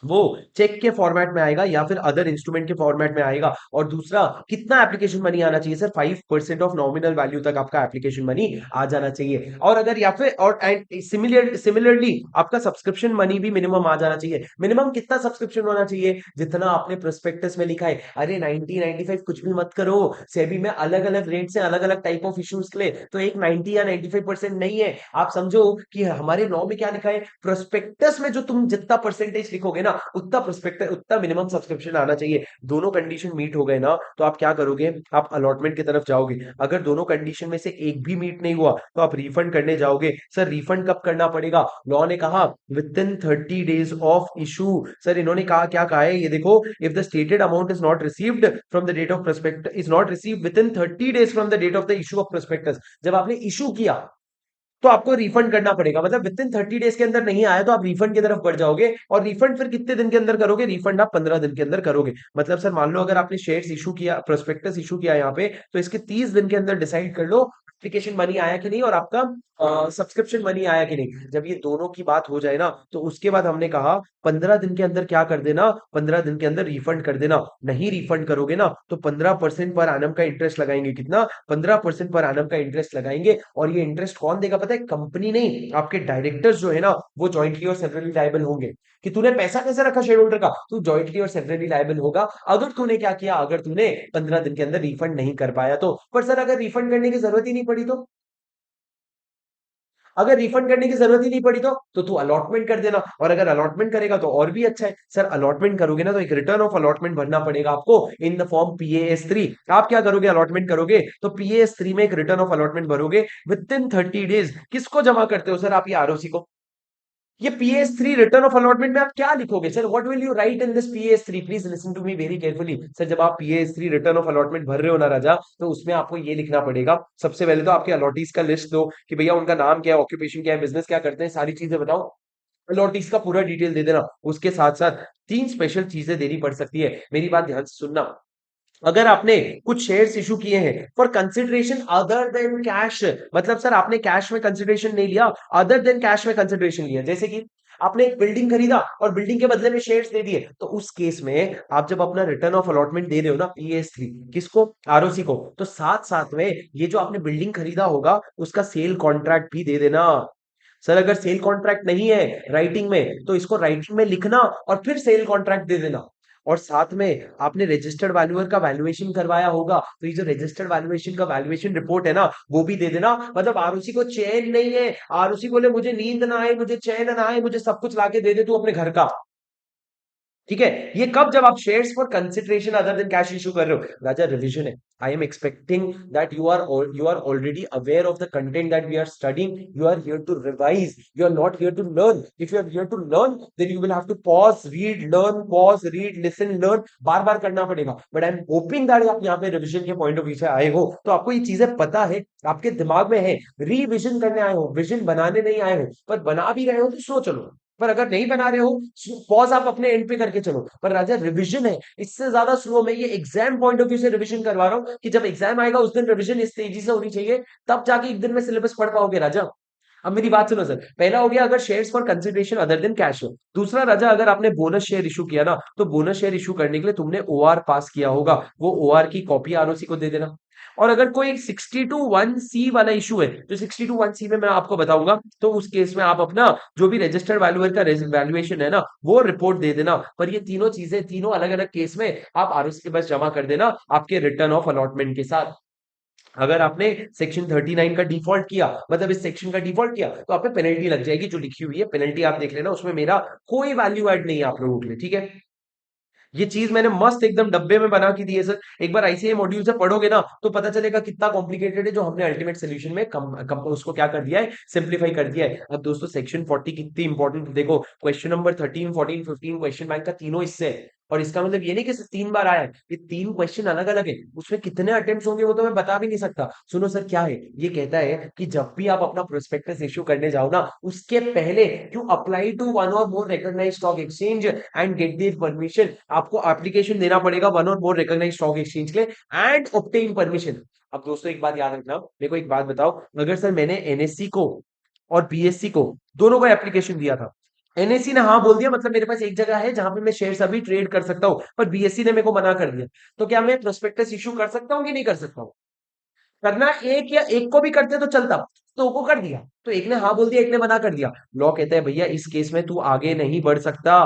वो चेक के फॉर्मेट में आएगा या फिर अदर इंस्ट्रूमेंट के फॉर्मेट में आएगा। और दूसरा, कितना एप्लीकेशन मनी आना चाहिए सर, 5% ऑफ नॉमिनल वैल्यू तक आपका एप्लीकेशन मनी आ जाना चाहिए। और अगर या फिर और सिमिलरली आपका सब्सक्रिप्शन मनी भी मिनिमम आ जाना चाहिए। मिनिमम कितना सब्सक्रिप्शन होना चाहिए, जितना आपने प्रोस्पेक्टस में लिखा है। अरे 90 95 कुछ भी मत करो, सेबी में अलग अलग रेट से अलग अलग टाइप ऑफ इश्यूज के लिए, तो एक 90 या 95% नहीं है। आप समझो कि हमारे लॉ में क्या लिखा है, प्रोस्पेक्टस में जो तुम जितना परसेंटेज लिखोगे ना, उतना प्रोस्पेक्टस उतना मिनिमम सब्सक्रिप्शन आना चाहिए। दोनों कंडीशन मीट हो गए ना, तो आप क्या करोगे, आप अलॉटमेंट की तरफ जाओगे। अगर दोनों कंडीशन में से एक भी मीट नहीं हुआ, तो आप रिफंड करने जाओगे। सर रिफंड कब करना पड़ेगा? लॉ ने कहा within 30 days of issue. Sir इन्होंने कहा, क्या कहा है ये देखो, if the stated amount is not received from the date of prospect is not received within 30 days from the date of the issue of prospectus. जब आपने issue किया तो आपको रिफंड करना पड़ेगा। मतलब विद इन 30 डेज के अंदर नहीं आया तो आप रिफंड की तरफ बढ़ जाओगे। और रिफंड फिर कितने दिन के अंदर करोगे, रिफंड आप 15 दिन के अंदर करोगे। मतलब सर मान लो अगर आपने शेयर्स इशू किया, प्रोस्पेक्टस इशू किया यहाँ पे, तो इसके 30 दिन के अंदर डिसाइड कर लो एप्लीकेशन मनी आया कि नहीं और आपका सब्सक्रिप्शन मनी आया कि नहीं। जब ये दोनों की बात हो जाए ना, तो उसके बाद हमने कहा 15 दिन के अंदर क्या कर देना, 15 दिन के अंदर रिफंड कर देना। नहीं रिफंड करोगे ना, तो 15% पर एनम का इंटरेस्ट लगाएंगे। कितना? 15% पर एनम का इंटरेस्ट लगाएंगे। और ये इंटरेस्ट कौन देगा पता है? कंपनी नहीं, आपके डायरेक्टर्स जो है ना, वो जॉइंटली और सेवरली लायबल होंगे। कि तूने पैसा कैसे रखा शेयर होल्डर का, तू जॉइंटली और सेवरली लायबल होगा अगर तूने क्या किया, अगर तूने 15 दिन के अंदर रिफंड नहीं कर पाया तो। पर सर अगर रिफंड करने की जरूरत ही नहीं पड़ी तो, अगर रिफंड करने की जरूरत ही नहीं पड़ी तो तू अलॉटमेंट कर देना। और अगर अलॉटमेंट करेगा तो और भी अच्छा है। सर अलॉटमेंट करोगे ना, तो एक रिटर्न ऑफ अलॉटमेंट भरना पड़ेगा आपको इन द फॉर्म PAS3। आप क्या करोगे, अलॉटमेंट करोगे तो PAS3 में एक रिटर्न ऑफ अलॉटमेंट भरोगे विद इन 30 डेज। किसको जमा करते हो सर आप, ये ROC को। ये PS3 रिटर्न ऑफ अलॉटमेंट में आप क्या लिखोगे sir, what will you write in this PS3? Please listen to me very carefully. Sir जब आप PS3 रिटर्न ऑफ अलॉटमेंट भर रहे हो ना राजा, तो उसमें आपको ये लिखना पड़ेगा। सबसे पहले तो आपके अलॉटीज का लिस्ट दो कि भैया उनका नाम क्या है, ऑक्यूपेशन क्या है, बिजनेस क्या करते हैं, सारी चीजें बताओ। अलॉटीज का पूरा डिटेल दे देना। उसके साथ साथ तीन स्पेशल चीजें देनी पड़ सकती है, मेरी बात ध्यान से सुनना। अगर आपने कुछ शेयर्स इशू किए हैं for consideration other than cash, मतलब सर आपने कैश में कंसिडरेशन नहीं लिया, अदर देन कैश में कंसिडरेशन लिया। जैसे कि आपने एक बिल्डिंग खरीदा और बिल्डिंग के बदले में शेयर्स दे दिए, तो उस केस में आप जब अपना रिटर्न ऑफ अलॉटमेंट दे रहे हो ना PS3, किसको, ROC को, तो साथ साथ में ये जो आपने बिल्डिंग खरीदा होगा उसका सेल कॉन्ट्रैक्ट भी दे देना। सर अगर सेल कॉन्ट्रैक्ट नहीं है राइटिंग में, तो इसको राइटिंग में लिखना और फिर सेल कॉन्ट्रैक्ट दे देना। और साथ में आपने रजिस्टर्ड वैल्यूअर का वैल्यूएशन करवाया होगा, तो ये जो रजिस्टर्ड वैल्यूएशन का वैल्यूएशन रिपोर्ट है ना, वो भी दे देना। मतलब ROC को चैन नहीं है, ROC बोले मुझे नींद ना आए, मुझे चैन ना आए, मुझे सब कुछ लाके दे दे तू अपने घर का। ठीक है, ये कब, जब आप shares for consideration other than cash issue कर रहे हो राजा, रिवीजन है। I am expecting that you are already aware of the content that we are studying. You are here to revise, you are not here to learn. If you are here to learn, then you will have to pause, read, learn, pause, read, listen, learn, बार बार करना पड़ेगा। But I am hoping that आप यहाँ पे revision के point of view से आए हो, तो आपको ये चीजें पता है, आपके दिमाग में है। रिविजन करने आए हो, विजन बनाने नहीं आए हो। पर बना भी रहे हो तो स्लो चलो, पर अगर नहीं बना रहे हो, पॉज आप अपने एंड पे करके चलो। पर राजा रिवीजन है, इससे ज्यादा स्लो। मैं ये एग्जाम पॉइंट ऑफ व्यू से रिवीजन करवा रहा हूँ कि जब एग्जाम आएगा उस दिन रिवीजन इस तेजी से होनी चाहिए, तब जाके एक दिन में सिलेबस पढ़ पाओगे राजा। अब मेरी बात सुनो सर, पहला हो गया अगर shares for consideration other than cash हो। दूसरा राजा, अगर आपने बोनस शेयर इशू किया ना, तो बोनस शेयर इशू करने के लिए तुमने ओआर पास किया होगा, वो ओआर की कॉपी आरओसी को दे देना। और अगर कोई 62(1)(c) वाला इशू है, जो 62(1)(c) में मैं आपको बताऊंगा, तो उस केस में आप अपना जो भी रजिस्टर्ड वैल्यूअर का वैल्यूएशन है ना, वो रिपोर्ट दे देना। पर ये तीनों चीजें तीनों अलग अलग केस में आप आरओसी के पास जमा कर देना आपके रिटर्न ऑफ अलॉटमेंट के साथ। अगर आपने सेक्शन 39 का डिफॉल्ट किया, मतलब इस सेक्शन का डिफॉल्ट किया, तो आप पे पेनल्टी लग जाएगी, जो लिखी हुई है पेनल्टी आप देख लेना, उसमें मेरा कोई वैल्यू ऐड नहीं है आप लोगों के लिए, ठीक है। ये चीज मैंने मस्त एकदम डब्बे में बना के दी है सर। एक बार आईसीआई मॉड्यूल से पढ़ोगे ना, तो पता चलेगा कितना कॉम्प्लिकेटेड है, जो हमने अल्टीमेट सोल्यूशन में उसको क्या कर दिया है, सिंप्लीफाई कर दिया है। अब दोस्तों सेक्शन 40 कितनी इंपॉर्टेंट, देखो क्वेश्चन नंबर 13, 14, 15 क्वेश्चन बैंक का तीनों इससे है। और इसका मतलब ये नहीं कि सिर्फ 3 बार आया है, ये 3 क्वेश्चन अलग अलग है, उसमें कितने अटेम्प्ट होंगे वो तो मैं बता भी नहीं सकता। सुनो सर क्या है, ये कहता है कि जब भी आप अपना प्रोस्पेक्टस इश्यू करने जाओ ना, उसके पहले यू अप्लाई टू वन और more recognised stock exchange and get their permission. आपको एप्लीकेशन देना पड़ेगा वन और मोर रिकॉग्नाइज्ड स्टॉक एक्सचेंज के एंड ऑब्टेन परमिशन। अब दोस्तों एक बात याद रखना, मेरे को एक बात बताओ, अगर सर मैंने एनएससी को और बीएससी को दोनों को एप्लीकेशन दिया था, एनएससी ने हाँ बोल दिया, मतलब मेरे पास एक जगह है जहां पे मैं शेयर्स अभी ट्रेड कर सकता हूं, पर बीएससी ने मेरे को मना कर दिया, तो क्या मैं प्रोस्पेक्टस इशू कर सकता हूँ कि नहीं कर सकता हूँ? करना एक या एक को भी करते तो चलता, दो को कर दिया, तो एक ने हाँ बोल दिया, एक ने मना कर दिया। लॉ कहता है भैया इस केस में तू आगे नहीं बढ़ सकता।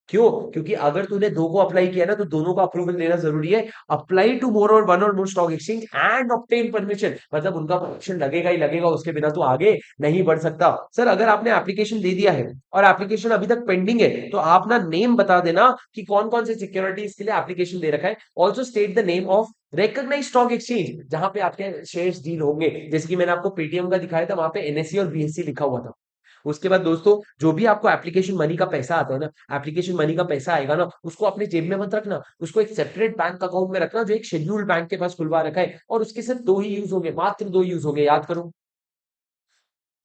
क्यों? क्योंकि अगर तूने दो को अप्लाई किया ना, तो दोनों का अप्रूवल लेना जरूरी है। अप्लाई टू मोर और वन और more stock exchange and obtain permission, मतलब उनका परमिशन लगेगा ही लगेगा, उसके बिना तू आगे नहीं बढ़ सकता। सर अगर आपने एप्लीकेशन दे दिया है और एप्लीकेशन अभी तक पेंडिंग है, तो आप ना नेम बता देना कि कौन कौन से सिक्योरिटीज के लिए एप्लीकेशन दे रखा है। Also state the name of recognised stock exchange जहां पे आपके शेयर्स डील होंगे, जैसे कि मैंने आपको पेटीएम का दिखाया था, वहां पे एनएससी और बीएससी लिखा हुआ था। उसके बाद दोस्तों, जो भी आपको एप्लीकेशन मनी का पैसा आता है ना, एप्लीकेशन मनी का पैसा आएगा ना, उसको अपने जेब में मत रखना, उसको एक सेपरेट बैंक अकाउंट में रखना, जो एक शेड्यूल्ड बैंक के पास खुलवा रखा है, और उसके सिर्फ दो ही यूज होंगे, मात्र दो यूज होंगे, याद करो।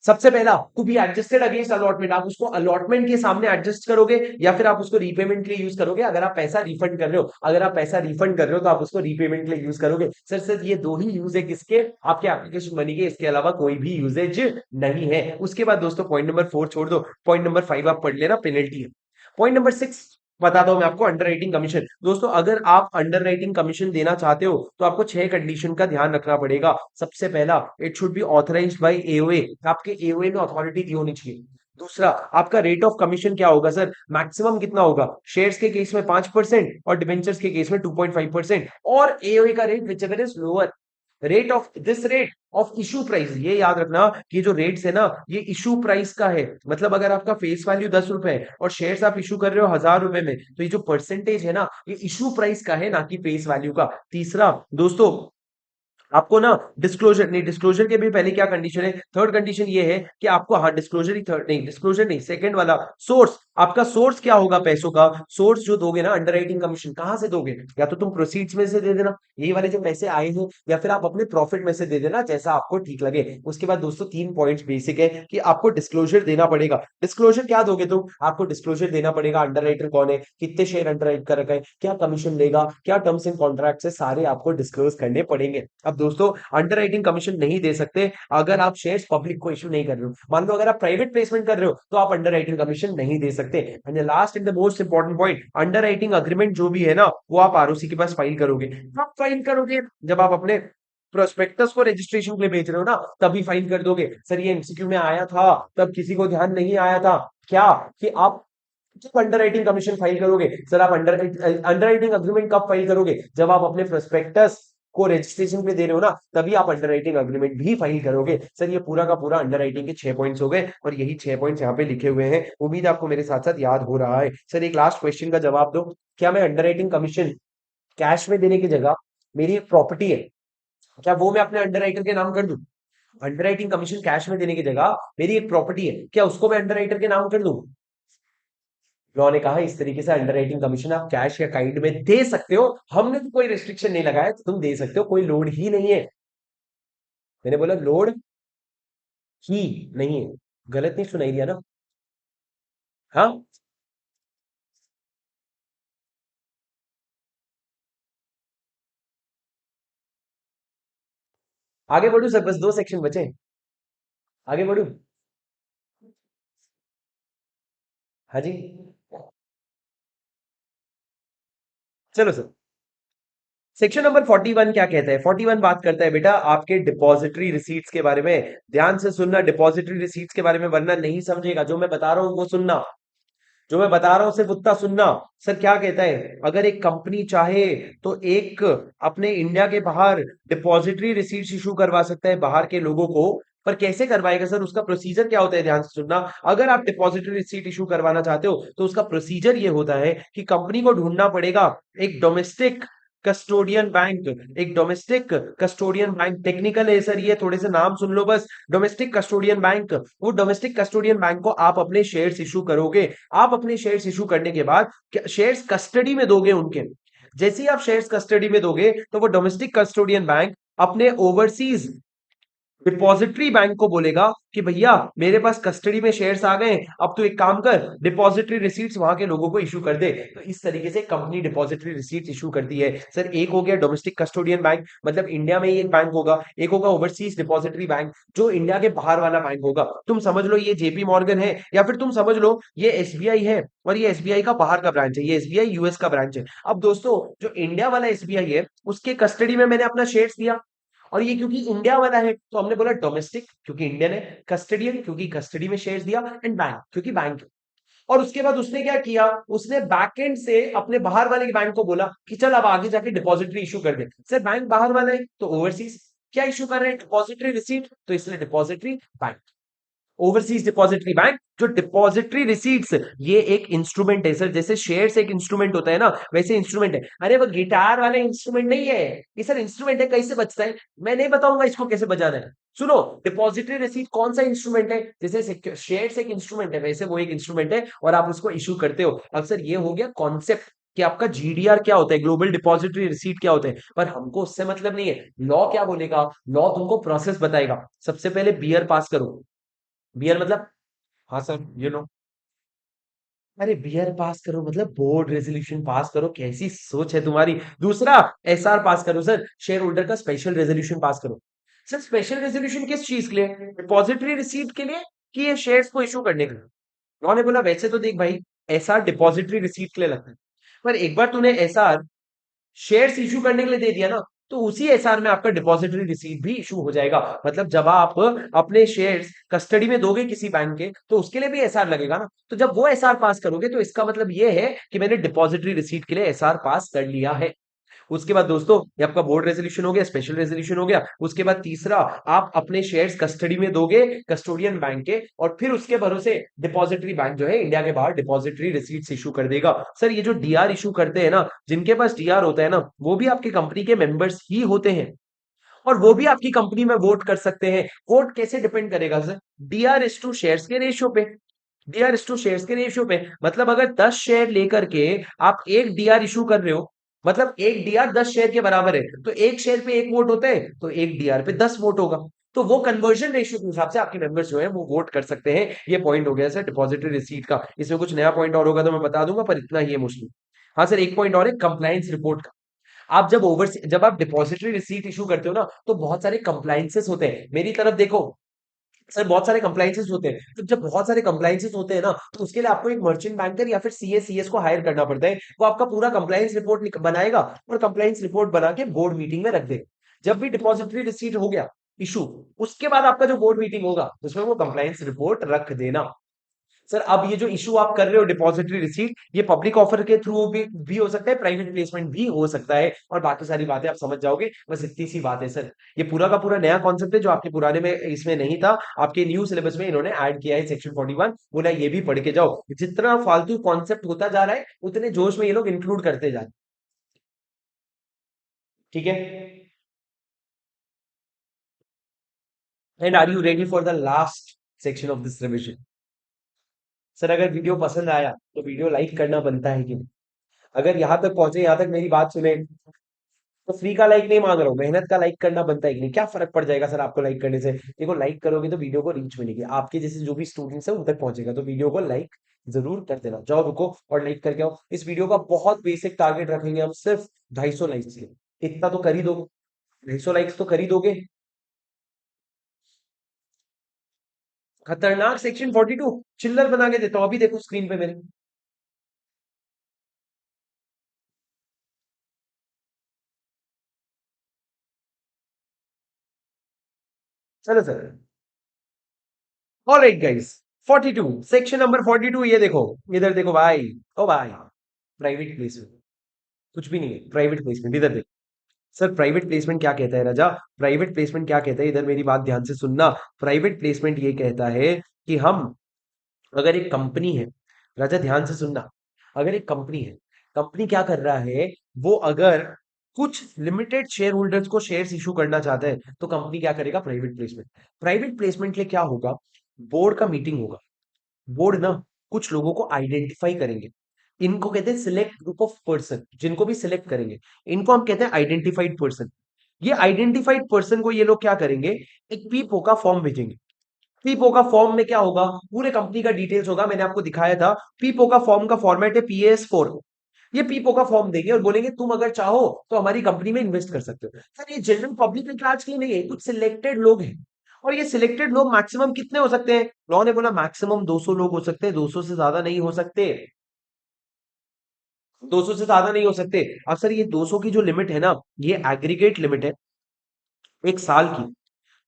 सबसे पहला, to be adjusted against allotment, आप उसको अलॉटमेंट के सामने एडजस्ट करोगे, या फिर आप उसको रीपेमेंट के लिए यूज करोगे। अगर आप पैसा रिफंड कर रहे हो, अगर आप पैसा रिफंड कर रहे हो, तो आप उसको रीपेमेंट के लिए यूज करोगे। सर सर ये दो ही यूज है किसके, आपके एप्लीकेशन मनी के, इसके अलावा कोई भी यूजेज नहीं है। उसके बाद दोस्तों पॉइंट नंबर 4 छोड़ दो, पॉइंट नंबर 5 आप पढ़ लेना, पेनल्टी है। पॉइंट नंबर 6 बताता हूं मैं आपको, अंडर राइटिंग कमीशन। दोस्तों अगर आप अंडर राइटिंग कमीशन देना चाहते हो, तो आपको 6 कंडीशन का ध्यान रखना पड़ेगा। सबसे पहला, it should B authorised bye AOA, आपके एओए में अथॉरिटी दी होनी चाहिए। दूसरा, आपका रेट ऑफ कमीशन क्या होगा सर, मैक्सिमम कितना होगा? शेयर्स के केस में 5% और डिबेंचर्स के केस में 2.5%, और एओए का rate which ever is lower, rate of this rate of issue price. ये याद रखना कि जो रेट्स है ना, ये इशू प्राइस का है, मतलब अगर आपका फेस वैल्यू 10 रुपए है और शेयर्स आप इशू कर रहे हो 1000 रुपए में, तो ये जो परसेंटेज है ना, ये इशू प्राइस का है, ना कि फेस वैल्यू का। तीसरा दोस्तों, आपको ना डिस्क्लोजर नहीं, डिस्क्लोजर के भी पहले क्या कंडीशन है, थर्ड कंडीशन ये है कि आपको, हाँ डिस्क्लोजर ही थर्ड नहीं, डिस्क्लोजर नहीं, सेकंड वाला, सोर्स, आपका सोर्स क्या होगा पैसों का, सोर्स जो दोगे ना अंडर राइटिंग कमीशन, कहां से दोगे? या तो तुम प्रोसीड्स में से दे देना, ये वाले जो पैसे आए हैं, या फिर आप अपने प्रॉफिट में से दे देना, जैसा आपको ठीक लगे। उसके बाद दोस्तों 3 पॉइंट्स बेसिक है कि आपको डिस्क्लोजर देना पड़ेगा। डिस्क्लोजर क्या दोगे तुम? आपको डिस्क्लोजर देना पड़ेगा, अंडर राइटर कौन है, कितने शेयर अंडर राइट कर रखा है, क्या कमीशन लेगा, क्या टर्म्स एंड कॉन्ट्रैक्ट है, सारे आपको डिस्क्लोज करने पड़ेंगे। अब दोस्तों अंडर राइटिंग कमीशन नहीं दे सकते अगर आप शेयर्स पब्लिक को इश्यू नहीं कर रहे हो। मान लो अगर आप प्राइवेट प्लेसमेंट कर रहे हो, तो आप अंडर राइटिंग कमीशन नहीं दे सकते। And last and the most important point, under writing agreement जो भी है ना, वो आप आरओसी के पास फाइल करोगे। कब फाइल करोगे? जब आप अपने प्रोस्पेक्टस को रजिस्ट्रेशन के लिए भेज रहे हो ना, तभी फाइल कर दोगे। सर ये एमसीक्यू में आया था, तब किसी को ध्यान नहीं आया था क्या, कि आप जब अंडर राइटिंग कमीशन फाइल करोगे, सर आप अंडर राइटिंग अग्रीमेंट कब फाइल करोगे? जब आप अपने प्रोस्पेक्टस को रजिस्ट्रेशन पे दे रहे हो ना, तभी आप अंडर राइटिंग अग्रीमेंट भी फाइल करोगे। सर ये पूरा का पूरा अंडर राइटिंग के 6 पॉइंट्स हो गए, और यही 6 पॉइंट्स यहाँ पे लिखे हुए हैं। उम्मीद है आपको मेरे साथ साथ याद हो रहा है। सर एक लास्ट क्वेश्चन का जवाब दो, क्या मैं अंडर राइटिंग कमीशन कैश में देने की जगह, मेरी एक प्रॉपर्टी है, क्या वो मैं अपने अंडर राइटर के नाम कर दूं? अंडर राइटिंग कमीशन कैश में देने की जगह, मेरी एक प्रॉपर्टी है, क्या उसको मैं अंडर राइटर के नाम कर दूं? उन्होंने कहा इस तरीके से अंडर राइटिंग कमीशन आप कैश या काइंड में दे सकते हो, हमने तो कोई रिस्ट्रिक्शन नहीं लगाया, तो तुम दे सकते हो, कोई लोड ही नहीं है। मैंने बोला लोड ही नहीं है, गलत नहीं सुनाई दिया ना? हाँ, आगे बढ़ू सर, बस 2 सेक्शन बचे, आगे बढ़ू। हाँ जी। चलो सर, सेक्शन नंबर 41 क्या कहता है? 41 बात करता है बेटा आपके डिपॉजिटरी रिसीट्स के बारे में। ध्यान से सुनना डिपॉजिटरी रिसीट्स के बारे में, वरना नहीं समझेगा। जो मैं बता रहा हूं वो सुनना, जो मैं बता रहा हूं सिर्फ उतना सुनना। सर क्या कहता है, अगर एक कंपनी चाहे तो एक अपने इंडिया के बाहर डिपॉजिटरी रिसीट्स इशू करवा सकता है बाहर के लोगों को। पर कैसे करवाएगा सर, उसका प्रोसीजर क्या होता है? ध्यान से सुनना। अगर आप डिपॉजिटरी रिसीट इशू करवाना चाहते हो तो उसका प्रोसीजर ये होता है कि कंपनी को ढूंढना पड़ेगा एक डोमेस्टिक कस्टोडियन बैंक। एक डोमेस्टिक कस्टोडियन बैंक, टेक्निकल है सर ये, थोड़े से नाम सुन लो बस। डोमेस्टिक कस्टोडियन बैंक, वो डोमेस्टिक कस्टोडियन बैंक को आप अपने शेयर्स इशू करोगे। आप अपने शेयर्स इशू करने के बाद शेयर्स कस्टडी में दोगे उनके। जैसे ही आप शेयर्स कस्टडी में दोगे तो वो डोमेस्टिक कस्टोडियन बैंक अपने ओवरसीज डिपॉजिटरी बैंक को बोलेगा कि भैया मेरे पास कस्टडी में शेयर्स आ गए, अब तो एक काम कर, डिपॉजिटरी रिसीट्स वहां के लोगों को इशू कर दे। तो इस तरीके से कंपनी डिपॉजिटरी रिसीट्स इशू करती है। सर एक हो गया डोमेस्टिक कस्टोडियन बैंक, मतलब इंडिया में ही एक बैंक होगा। एक होगा ओवरसीज डिपॉजिटरी बैंक, जो इंडिया के बाहर वाला बैंक होगा। तुम समझ लो ये जेपी मॉर्गन है, या फिर तुम समझ लो ये एसबीआई है, और ये एसबीआई का बाहर का ब्रांच है, ये एसबीआई यूएस का ब्रांच है। अब दोस्तों, जो इंडिया वाला एसबीआई है उसके कस्टडी में मैंने अपना शेयर्स दिया, और ये क्योंकि इंडिया वाला है तो हमने बोला डोमेस्टिक क्योंकि इंडियन है, कस्टडियन क्योंकि कस्टडी में शेयर्स दिया, एंड बैंक क्योंकि बैंक है। और उसके बाद उसने क्या किया, उसने बैकएंड से अपने बाहर वाले बैंक को बोला कि चल अब आगे जाके डिपॉजिटरी इशू कर दे। सर बैंक बाहर वाला है तो ओवरसीज क्या इशू कर रहे हैं, डिपॉजिटरी रिसीट, तो इसलिए depository bank. Overseas depository bank, जो डिपॉजिटरी रिसीट्स, ये एक इंस्ट्रूमेंट है सर। जैसे शेयर्स एक इंस्ट्रूमेंट होता है ना, वैसे इंस्ट्रूमेंट है। अरे वो गिटार वाला इंस्ट्रूमेंट नहीं है, ये सर इंस्ट्रूमेंट है। कैसे बजता है मैं नहीं बताऊंगा इसको कैसे बजाना है। सुनो, डिपॉजिटरी रिसीट कौन सा इंस्ट्रूमेंट है? जैसे शेयर्स एक इंस्ट्रूमेंट है, वैसे वो एक इंस्ट्रूमेंट है और आप उसको इशू करते हो। अब सर ये हो गया कॉन्सेप्ट कि आपका जीडीआर क्या होता है, ग्लोबल डिपॉजिटरी रिसीट क्या होता है। पर हमको उससे मतलब नहीं है, लॉ क्या बोलेगा, लॉ तुमको प्रोसेस बताएगा। सबसे पहले बीयर पास करो। बीयर मतलब, हाँ सर यू नो, अरे बीआर पास करो मतलब बोर्ड रेजोल्यूशन पास करो, कैसी सोच है तुम्हारी। दूसरा, एसआर पास करो सर, शेयर होल्डर का स्पेशल रेजोल्यूशन पास करो। सर स्पेशल रेजोल्यूशन किस चीज के लिए, डिपॉजिटरी रिसीट के लिए कि ये शेयर्स को इशू करने के लिए? उन्होंने बोला वैसे तो देख भाई, एसआर डिपॉजिटरी रिसीट के लिए लगता है, पर एक बार तूने एसआर शेयर्स इशू करने के लिए दे दिया ना, तो उसी एसआर में आपका डिपॉजिटरी रिसीट भी इशू हो जाएगा। मतलब जब आप अपने शेयर्स कस्टडी में दोगे किसी बैंक के तो उसके लिए भी एसआर लगेगा ना। तो जब वो एसआर पास करोगे तो इसका मतलब ये है कि मैंने डिपॉजिटरी रिसीट के लिए एसआर पास कर लिया है। उसके बाद दोस्तों, ये आपका बोर्ड रेजोल्यूशन हो गया, स्पेशल रेजोल्यूशन हो गया। उसके बाद तीसरा, आप अपने शेयर्स कस्टडी में दोगे कस्टोडियन बैंक के, और फिर उसके भरोसे डिपॉजिटरी बैंक जो है इंडिया के बाहर डिपॉजिटरी रिसीट्स इशू कर देगा। सर ये जो डीआर इशू करते हैं ना, जिनके पास डीआर होता है ना, वो भी आपकी कंपनी के मेंबर्स ही होते हैं, और वो भी आपकी कंपनी में वोट कर सकते हैं। वोट कैसे डिपेंड करेगा sir, D R is to shares के रेशियो पे। डीआर इज टू शेयर्स के रेशियो पे, मतलब अगर 10 शेयर लेकर के आप एक डीआर इशू कर रहे हो, मतलब एक डीआर 10 शेयर के बराबर है, तो एक शेयर पे एक वोट होता है, तो एक डीआर पे 10 वोट होगा। तो वो कन्वर्जन रेशियो के हिसाब से आपके मेंबर्स जो है वो वोट कर सकते हैं। ये पॉइंट हो गया सर डिपॉजिटरी रिसीट का। इसमें कुछ नया पॉइंट और होगा तो मैं बता दूंगा, पर इतना ही है मोस्टली। हाँ सर, एक पॉइंट और है, कंप्लायंस रिपोर्ट का। आप जब आप डिपॉजिटरी रिसीट इशू करते हो ना, तो बहुत सारे कंप्लायंसेस होते हैं। मेरी तरफ देखो सर, बहुत सारे कंप्लायंसेस होते हैं। तो जब बहुत सारे कंप्लायंसेस होते हैं ना, तो उसके लिए आपको एक मर्चेंट बैंकर या फिर सीएस को हायर करना पड़ता है। वो आपका पूरा कंप्लायंस रिपोर्ट बनाएगा और कंप्लायंस रिपोर्ट बना के बोर्ड मीटिंग में रख देगा। जब भी डिपॉजिटरी रिसीट हो गया इशू, उसके बाद आपका जो बोर्ड मीटिंग होगा उसमें वो कंप्लायंस रिपोर्ट रख देना। सर अब ये जो इशू आप कर रहे हो डिपॉजिटरी रिसीट, ये पब्लिक ऑफर के थ्रू भी हो सकता है, प्राइवेट प्लेसमेंट भी हो सकता है, और बाकी सारी बातें आप समझ जाओगे। बस इतनी सी बात है सर। ये पूरा का पूरा नया कॉन्सेप्ट है जो आपके पुराने में इसमें नहीं था। आपके न्यू सिलेबस में इन्होंने ऐड किया है सेक्शन 41। बोला ये भी पढ़ के जाओ। जितना फालतू कॉन्सेप्ट होता जा रहा है उतने जोश में ये लोग इंक्लूड करते जा रहे हैं। ठीक है, and are you ready for the last section of this revision? Sir अगर वीडियो पसंद आया तो वीडियो लाइक करना बनता है कि नहीं? अगर यहाँ तक पहुंचे, यहाँ तक मेरी बात सुने, तो फ्री का लाइक नहीं मांग रहा हूँ, मेहनत का लाइक करना बनता है कि नहीं? क्या फर्क पड़ जाएगा सर आपको लाइक करने से? देखो लाइक करोगे तो वीडियो को रीच मिलेगी, आपके जैसे जो भी स्टूडेंट्स है उन तक पहुंचेगा। तो वीडियो को लाइक जरूर कर देना। जाओ रुको और लाइक करके आओ। इस वीडियो का बहुत बेसिक टारगेट रखेंगे हम, सिर्फ 250 लाइक्स के। इतना तो कर ही दोगे, 250 लाइक्स तो कर ही दोगे? खतरनाक सेक्शन 42 चिल्लर बना के देता हूं, अभी देखो स्क्रीन पे मेरे। चलो sir. Alright guys, 42 section number 42, ये देखो, इधर देखो भाई। ओ भाई, प्राइवेट प्लेसमेंट कुछ भी नहीं है, प्राइवेट प्लेसमेंट इधर देखो। सर प्राइवेट प्लेसमेंट क्या कहता है राजा? प्राइवेट प्लेसमेंट क्या कहता है, इधर मेरी बात ध्यान से सुनना। प्राइवेट प्लेसमेंट ये कहता है कि हम, अगर एक कंपनी है, राजा ध्यान से सुनना, अगर एक कंपनी है, कंपनी क्या कर रहा है, वो अगर कुछ लिमिटेड शेयर होल्डर्स को शेयर्स इशू करना चाहता है, तो कंपनी क्या करेगा? Private placement. प्राइवेट प्लेसमेंट के लिए क्या होगा? बोर्ड का मीटिंग होगा। बोर्ड ना कुछ लोगों को आइडेंटिफाई करेंगे, इनको कहते हैं सिलेक्ट ग्रुप ऑफ पर्सन, जिनको भी सिलेक्ट करेंगे इनको हम कहते हैं आइडेंटिफाइड पर्सन। ये आइडेंटिफाइड पर्सन को ये लोग क्या करेंगे? एक पीपो का फॉर्म भेजेंगे। पीपो का फॉर्म में क्या होगा? पूरे कंपनी का डिटेल्स होगा, मैंने आपको दिखाया था। पीपो का फॉर्म का फॉर्मेट है PAS4। ये पीपो का फॉर्म देंगे और बोलेंगे तुम अगर चाहो तो हमारी कंपनी में इन्वेस्ट कर सकते हो। सर ये जनरल पब्लिक इंटरेस्ट के लिए नहीं है, कुछ सिलेक्टेड लोग हैं। और ये सिलेक्टेड लोग मैक्सिमम कितने हो सकते हैं? लॉ ने बोला मैक्सिमम 200 लोग हो सकते हैं, 200 से ज्यादा नहीं हो सकते। 200 से ज्यादा नहीं हो सकते। अब सर ये 200 की जो लिमिट है ना, ये एग्रीगेट लिमिट है, एक साल की।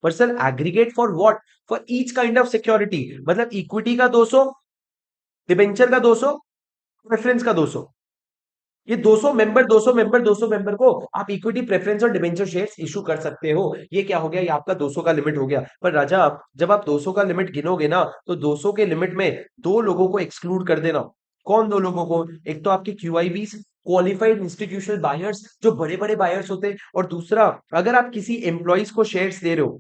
पर sir aggregate for what? For each kind of security, मतलब इक्विटी का 200, डिबेंचर का 200, प्रेफरेंस का 200। ये 200 मेंबर, 200 मेंबर, 200 मेंबर को आप इक्विटी, प्रेफरेंस और डिबेंचर शेयर्स इशू कर सकते हो। ये क्या हो गया? ये आपका 200 का लिमिट हो गया। पर राजा, जब आप 200 का लिमिट गिनोगे ना, तो 200 के लिमिट में दो लोगों को एक्सक्लूड कर देना। कौन दो लोगों को? एक तो आपके QIBs, क्वालिफाइड इंस्टीट्यूशनल बायर्स, जो बड़े बड़े बायर्स होते हैं, और दूसरा, अगर आप किसी एम्प्लॉइज को शेयर्स दे रहे हो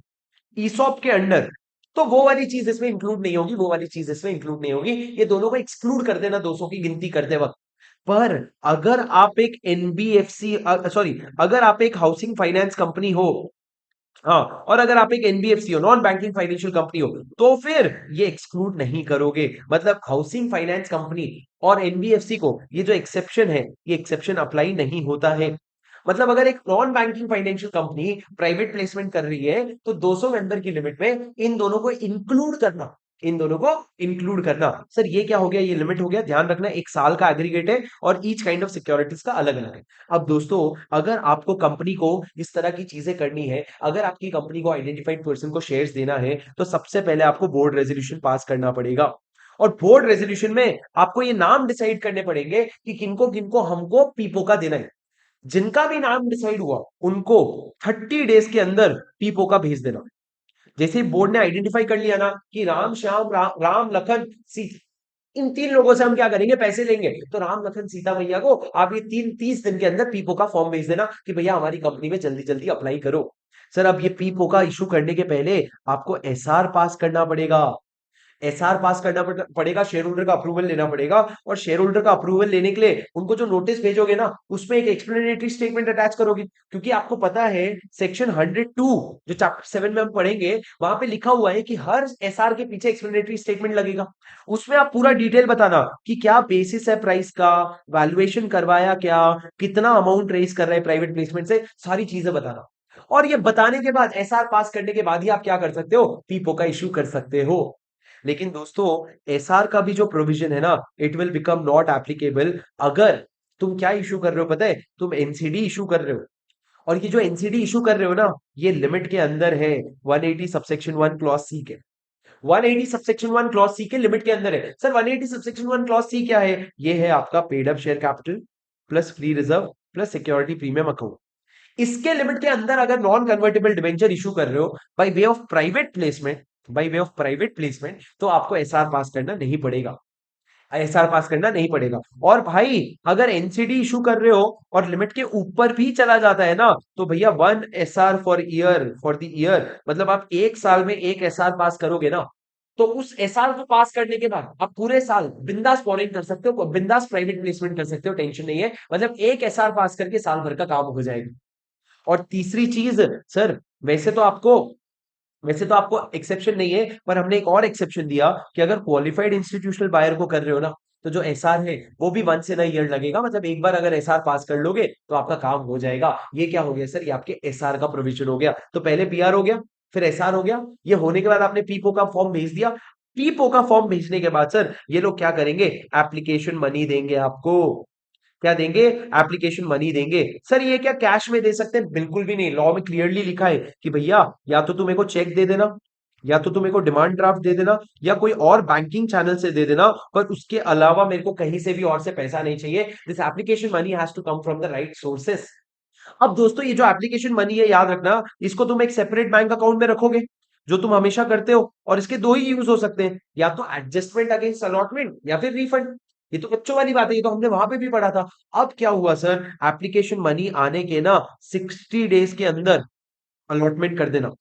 ईसॉप के अंडर, तो वो वाली चीज इसमें इंक्लूड नहीं होगी, वो वाली चीज इसमें इंक्लूड नहीं होगी। ये दोनों को एक्सक्लूड कर देना 200 की गिनती करते वक्त। पर अगर आप एक NBFC, सॉरी, अगर आप एक हाउसिंग फाइनेंस कंपनी हो, हाँ, और अगर आप एक NBFC हो, नॉन बैंकिंग फाइनेंशियल कंपनी हो, तो फिर ये एक्सक्लूड नहीं करोगे। मतलब हाउसिंग फाइनेंस कंपनी और NBFC को ये जो एक्सेप्शन है, ये एक्सेप्शन अप्लाई नहीं होता है। मतलब अगर एक non banking financial company private placement कर रही है, तो 200 मेंबर की लिमिट में इन दोनों को इंक्लूड करना, इन दोनों को इंक्लूड करना। सर ये क्या हो गया? ये लिमिट हो गया, ध्यान रखना, एक साल का एग्रीगेट है और ईच काइंड ऑफ सिक्योरिटीज का अलग अलग है। अब दोस्तों, अगर आपको कंपनी को इस तरह की चीजें करनी है, अगर आपकी कंपनी को आइडेंटिफाइड पर्सन को शेयर्स देना है, तो सबसे पहले आपको बोर्ड रेजोल्यूशन पास करना पड़ेगा। और बोर्ड रेजोल्यूशन में आपको ये नाम डिसाइड करने पड़ेंगे कि किनको किनको हमको पीपो का देना है। जिनका भी नाम डिसाइड हुआ, उनको 30 डेज के अंदर पीपो का भेज देना। जैसे ही बोर्ड ने आइडेंटिफाई कर लिया ना कि राम श्याम राम लखन सीता, इन तीन लोगों से हम क्या करेंगे? पैसे लेंगे, तो राम लखन सीता मैया को आप ये 30 दिन के अंदर पीपो का फॉर्म भेज देना कि भैया हमारी कंपनी में जल्दी जल्दी अप्लाई करो। सर अब ये पीपो का इशू करने के पहले आपको SR पास करना पड़ेगा। SR पास करना पड़ेगा, शेयर होल्डर का अप्रूवल लेना पड़ेगा। और शेयर होल्डर का अप्रूवल लेने के लिए उनको जो नोटिस भेजोगे ना, उसमें एक एक्सप्लेनेटरी स्टेटमेंट अटैच करोगे, क्योंकि आपको पता है सेक्शन 102 जो चैप्टर 7 में हम पढ़ेंगे, वहां पे लिखा हुआ है कि हर SR के पीछे एक्सप्लेनेटरी स्टेटमेंट लगेगा। उसमें आप पूरा डिटेल बताना कि क्या बेसिस है प्राइस का, वैल्यूएशन करवाया क्या, कितना अमाउंट रेज कर रहे हैं प्राइवेट प्लेसमेंट से, सारी चीजें बताना। और ये बताने के बाद, SR पास करने के बाद ही आप क्या कर सकते हो? पीपो का इश्यू कर सकते हो। लेकिन दोस्तों, SR का भी जो प्रोविजन है ना, it will become not applicable अगर तुम क्या इशू कर रहे हो पता है? तुम NCD इशू कर रहे हो। और ये जो NCD इशू कर रहे हो ना, ये लिमिट के अंदर है, 180 सबसेक्शन 1 क्लॉज सी के। 180 सबसेक्शन 1 क्लॉज सी के लिमिट के अंदर है। सर 180 सबसेक्शन 1 क्लॉज सी क्या है? ये है आपका paid up share capital plus free reserve plus security premium account. इसके लिमिट के अंदर अगर नॉन कन्वर्टेबल डिबेंचर इशू कर रहे हो by way of private placement, by way of private placement, तो आपको SR पास करना नहीं पड़ेगा। SR पास करना नहीं पड़ेगा। और भाई, अगर NCD इशू कर रहे हो और लिमिट के ऊपर भी चला जाता है ना, तो भैया 1 SR for year, for the year, मतलब आप एक साल में एक SR पास करोगे ना, तो उस SR को पास करने के बाद आप पूरे साल बिंदास फॉरेन कर सकते हो, बिंदास प्राइवेट प्लेसमेंट कर सकते हो, टेंशन नहीं है। मतलब एक SR पास करके साल भर का काम हो जाएगा। और तीसरी चीज, सर वैसे तो आपको वैसे तो आपको एक्सेप्शन नहीं है, पर हमने एक और एक्सेप्शन दिया कि अगर क्वालिफाइड इंस्टीट्यूशनल बायर को कर रहे हो ना, तो जो SR है वो भी 1 इन अ ईयर लगेगा। मतलब एक बार अगर SR पास कर लोगे तो आपका काम हो जाएगा। ये क्या हो गया सर? ये आपके SR का प्रोविजन हो गया। तो पहले PR हो गया, फिर एसआर हो गया, ये होने के बाद आपने पीपो का फॉर्म भेज दिया। पीपो का फॉर्म भेजने के बाद सर ये लोग क्या करेंगे, एप्लीकेशन मनी देंगे आपको। क्या देंगे, एप्लीकेशन मनी देंगे। सर ये क्या कैश में दे सकते हैं? बिल्कुल भी नहीं, लॉ में क्लियरली लिखा है कि भैया या तो तुम मेरे को चेक दे देना, या तो तुम मेरे को डिमांड ड्राफ्ट दे देना, या कोई और बैंकिंग चैनल से दे देना, पर उसके अलावा मेरे को कहीं से भी और से पैसा नहीं चाहिए। This application money has to come from the right sources. अब दोस्तों ये जो एप्लीकेशन मनी है, याद रखना, इसको तुम एक सेपरेट बैंक अकाउंट में रखोगे जो तुम हमेशा करते हो, और इसके दो ही यूज हो सकते हैं, या तो एडजस्टमेंट अगेंस्ट अलॉटमेंट या फिर रिफंड। ये तो बच्चों वाली बात है, ये तो हमने वहां पे भी पढ़ा था। अब क्या हुआ सर, एप्लीकेशन मनी आने के ना 60 डेज के अंदर अलॉटमेंट कर देना।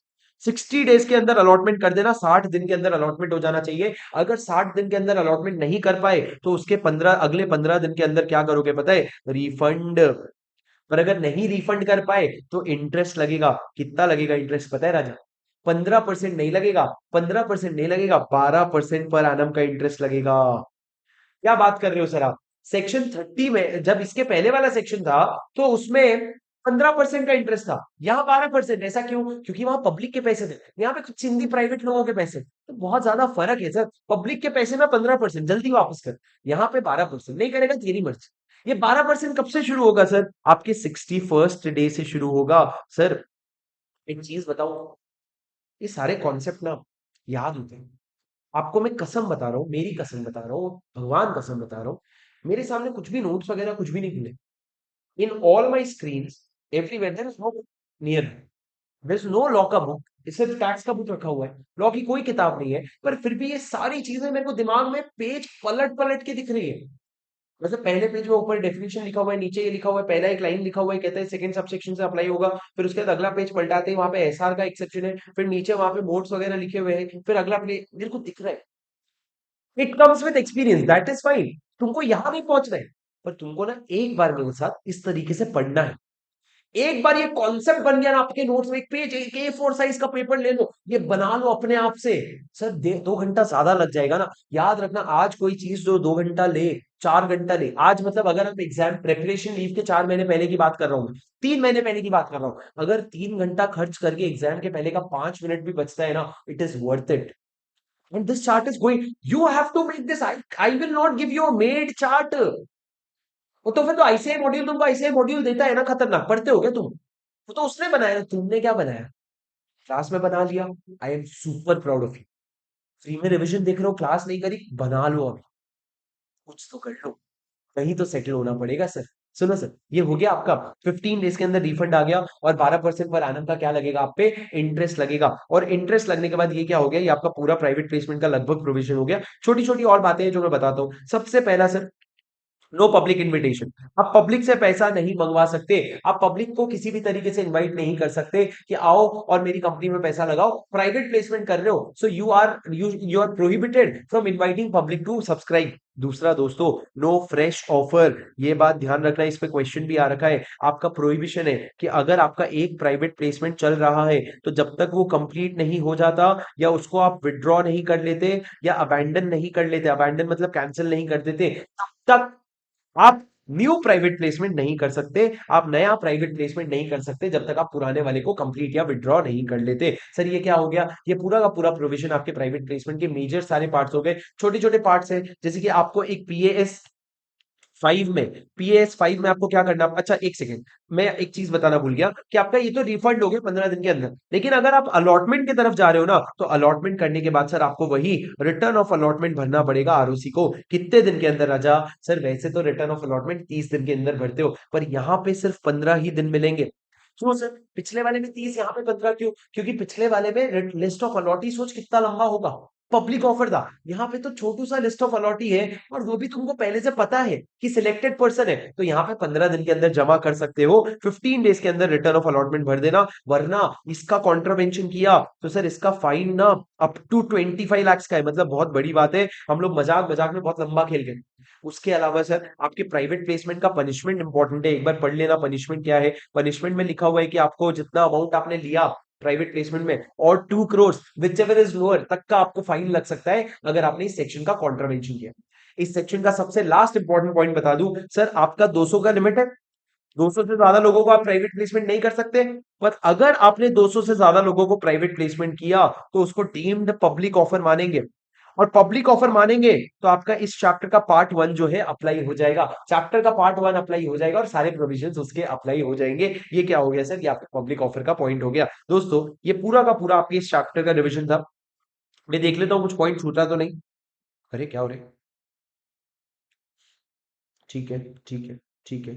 60 डेज के अंदर अलॉटमेंट कर देना, 60 दिन के अंदर अलॉटमेंट हो जाना चाहिए। अगर 60 दिन के अंदर अलॉटमेंट नहीं कर पाए तो उसके 15 दिन के अंदर क्या करोगे पता है, रिफंड। पर अगर नहीं रिफंड कर पाए तो इंटरेस्ट लगेगा। कितना लगेगा इंटरेस्ट पता है राजा? 15% नहीं लगेगा, 15% नहीं लगेगा, 12% पर एनम का इंटरेस्ट लगेगा। क्या बात कर रहे हो सर आप? सेक्शन 30 में जब इसके पहले वाला सेक्शन था तो उसमें 15% का इंटरेस्ट था, यहाँ 12%। ऐसा क्यों? क्योंकि वहां पब्लिक के पैसे थे, यहाँ पे कुछ सिंधी प्राइवेट लोगों के पैसे, तो बहुत ज्यादा फर्क है सर। पब्लिक के पैसे में 15% जल्दी वापस कर, यहाँ पे 12%। नहीं करेगा तेरी मर्जी। ये 12% कब से शुरू होगा सर? आपके 61st डे से शुरू होगा। सर एक चीज बताओ, ये सारे कॉन्सेप्ट ना याद होते हैं। आपको मैं कसम बता रहा हूँ, मेरी कसम बता रहा हूँ, भगवान कसम बता रहा हूँ, मेरे सामने कुछ भी नोट्स वगैरह कुछ भी नहीं खुले। In all my screen everywhere there is no book near, there is no law का बुक। सिर्फ टैक्स का बुक रखा हुआ है, लॉ की कोई किताब नहीं है। पर फिर भी ये सारी चीजें मेरे को दिमाग में पेज पलट पलट के दिख रही है। वैसे पहले पेज में ऊपर डेफिनेशन लिखा हुआ है, नीचे ये लिखा हुआ है, पहला एक लाइन लिखा हुआ है, कहता है सेकंड सबसेक्शन से अप्लाई होगा। फिर उसके बाद अगला पेज पलटाते हैं, वहां पे एसआर का एक सेक्शन है, फिर नीचे वहां पे मोड्स वगैरह लिखे हुए हैं, फिर अगला प्ले मेरे को दिख रहा है। It comes with experience, that is fine. तुमको यहां नहीं पहुंचना है, पर तुमको ना एक बार मेरे साथ इस तरीके से पढ़ना है। एक बार ये कॉन्सेप्ट बन गया ना आपके नोट्स में, एक पेज, एक A4 साइज का पेपर ले लो, ये बना लो अपने आप से। सर 2 घंटा ज्यादा लग जाएगा ना। याद रखना, आज कोई चीज जो 2 घंटा ले, 4 घंटा ले, आज मतलब अगर आप एग्जाम प्रेपरेशन लीव के 4 महीने पहले की बात कर रहा हूँ, 3 महीने पहले की बात कर रहा हूँ, अगर 3 घंटा खर्च करके एग्जाम के पहले का 5 मिनट भी बचता है ना, it is worth it. And this chart is going, you have to make this. I will not give you a made chart. वो तो फिर तो आईसीआई मॉड्यूल तुमको आईसीआई मॉड्यूल देता है ना, खतरनाक पढ़ते हो क्या तुम? वो तो उसने बनाया, तुमने क्या बनाया? क्लास में बना लिया। I am super proud of you. Free में रिवीजन देख रहे हो, क्लास नहीं करी, बना लो अभी, कुछ तो कर लो। कहीं तो सेटल होना पड़ेगा सर। सुनो सर, ये हो गया आपका 15 डेज के अंदर रिफंड आ गया, और 12% पर एनम का क्या लगेगा आप पे, इंटरेस्ट लगेगा। और इंटरेस्ट लगने के बाद ये क्या हो गया, ये आपका पूरा प्राइवेट प्लेसमेंट का लगभग प्रोविजन हो गया। छोटी छोटी और बातें हैं जो मैं बताता हूँ। सबसे पहला सर, नो पब्लिक इनविटेशन। आप पब्लिक से पैसा नहीं मंगवा सकते, आप पब्लिक को किसी भी तरीके से इनवाइट नहीं कर सकते कि आओ और मेरी कंपनी में पैसा लगाओ। प्राइवेट प्लेसमेंट कर रहे हो, so you are prohibited from inviting public to subscribe. दूसरा दोस्तों, नो फ्रेश ऑफर। ये बात ध्यान रखना, इस पे क्वेश्चन भी आ रखा है। आपका प्रोहिबिशन है कि अगर आपका एक प्राइवेट प्लेसमेंट चल रहा है तो जब तक वो कंप्लीट नहीं हो जाता, या उसको आप विड्रॉ नहीं कर लेते, या अबैंडन नहीं कर लेते, अबैंडन मतलब कैंसिल नहीं कर देते, तब तक आप न्यू प्राइवेट प्लेसमेंट नहीं कर सकते। आप नया प्राइवेट प्लेसमेंट नहीं कर सकते जब तक आप पुराने वाले को कंप्लीट या विड्रॉ नहीं कर लेते। सर ये क्या हो गया, ये पूरा का पूरा प्रोविजन आपके प्राइवेट प्लेसमेंट के मेजर सारे पार्ट्स हो गए। छोटे छोटे पार्ट्स हैं, जैसे कि आपको एक पीएएस 5 में आपको क्या करना। अच्छा एक सेकेंड, मैं एक चीज बताना भूल गया कि आपका ये तो रिफंड हो गया 15 दिन के अंदर, लेकिन अगर आप अलॉटमेंट की तरफ जा रहे हो ना, तो अलॉटमेंट करने के बाद सर आपको वही रिटर्न ऑफ अलॉटमेंट भरना पड़ेगा आरओसी को। कितने दिन के अंदर राजा? सर वैसे तो रिटर्न ऑफ अलॉटमेंट 30 दिन के अंदर भरते हो, पर यहाँ पे सिर्फ 15 ही दिन मिलेंगे। क्यों सर? पिछले वाले में 30, यहाँ पे 15 क्यों? क्योंकि पिछले वाले में लिस्ट ऑफ अलॉटी सोच कितना लंबा होगा, पब्लिक ऑफर था। यहाँ पे तो छोटू सा लिस्ट ऑफ अलॉटी है, और वो भी तुमको पहले से पता है कि सिलेक्टेड पर्सन है, तो यहाँ पे 15 दिन के अंदर जमा कर सकते हो। 15 डेज के अंदर रिटर्न ऑफ अलॉटमेंट भर देना, वरना इसका कॉन्ट्रावेंशन किया तो सर इसका फाइन ना अप टू 25 lakhs का है। मतलब बहुत बड़ी बात है, हम लोग मजाक मजाक में बहुत लंबा खेल गए। उसके अलावा सर आपके प्राइवेट प्लेसमेंट का पनिशमेंट इंपॉर्टेंट है, एक बार पढ़ लेना पनिशमेंट क्या है। पनिशमेंट में लिखा हुआ है कि आपको जितना अमाउंट आपने लिया प्राइवेट प्लेसमेंट में, और 2 crores which ever is lower तक का आपको फाइन लग सकता है अगर आपने इस सेक्शन का कॉन्ट्रावेंशन किया। इस सेक्शन का सबसे लास्ट इंपॉर्टेंट पॉइंट बता दूं सर, आपका 200 का लिमिट है, 200 से ज्यादा लोगों को आप प्राइवेट प्लेसमेंट नहीं कर सकते। पर अगर आपने 200 से ज्यादा लोगों को प्राइवेट प्लेसमेंट किया तो उसको डीम्ड पब्लिक ऑफर मानेंगे। और पब्लिक ऑफर मानेंगे तो आपका इस चैप्टर का पार्ट 1 जो है अप्लाई हो जाएगा, चैप्टर का पार्ट 1 अप्लाई हो जाएगा और सारे प्रोविजंस उसके अप्लाई हो जाएंगे। ये क्या हो गया सर? ये आपका पब्लिक ऑफर का पॉइंट हो गया। दोस्तों ये पूरा का पूरा आपके इस चैप्टर का रिविजन था। मैं देख लेता हूँ कुछ पॉइंट छूटा तो नहीं। अरे क्या हो रहा है? ठीक है, ठीक है, ठीक है।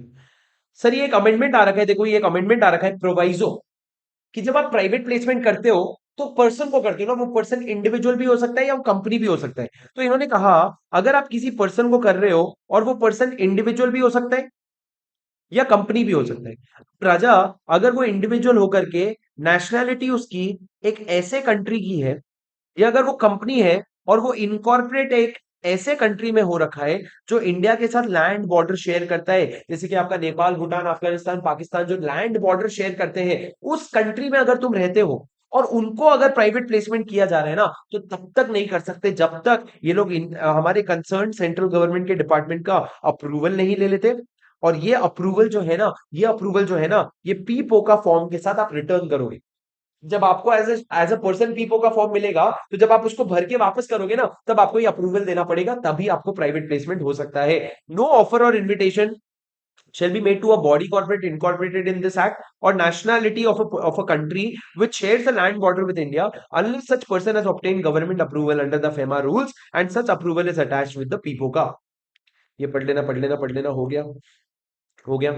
सर ये एक अमेंडमेंट आ रखा है, देखो ये एक अमेंडमेंट आ रखा है, प्रोवाइजो, कि जब आप प्राइवेट प्लेसमेंट करते हो तो पर्सन को करते हो ना, वो पर्सन इंडिविजुअल भी हो सकता है या कंपनी भी हो सकता है। तो इन्होंने कहा अगर आप किसी पर्सन को कर रहे हो और वो पर्सन इंडिविजुअल भी हो सकता है या कंपनी भी हो सकता है। राजा, अगर वो इंडिविजुअल होकर के नेशनैलिटी उसकी एक ऐसे कंट्री की है, या अगर वो कंपनी है और वो इनकॉर्पोरेट एक ऐसे कंट्री में हो रखा है जो इंडिया के साथ लैंड बॉर्डर शेयर करता है, जैसे कि आपका नेपाल, भूटान, अफगानिस्तान, पाकिस्तान जो लैंड बॉर्डर शेयर करते हैं, उस कंट्री में अगर तुम रहते हो और उनको अगर प्राइवेट प्लेसमेंट किया जा रहा है ना, तो तब तक नहीं कर सकते जब तक ये लोग हमारे कंसर्न सेंट्रल गवर्नमेंट के डिपार्टमेंट का अप्रूवल नहीं ले लेते। और ये अप्रूवल जो है ना, ये अप्रूवल जो है ना, ये पीपो का फॉर्म के साथ आप रिटर्न करोगे। जब आपको एज अ पर्सन पीपो का फॉर्म मिलेगा, तो जब आप उसको भर के वापस करोगे ना, तब आपको ये अप्रूवल देना पड़ेगा, तभी आपको प्राइवेट प्लेसमेंट हो सकता है। नो ऑफर और invitation shall be made to a body corporate incorporated in this act or nationality of a country which shares a land border with India unless such person has obtained government approval under the FEMA rules and such approval is attached with the PIPO का। ये पढ़ लेना, पढ़ लेना, पढ़ लेना। हो गया, हो गया,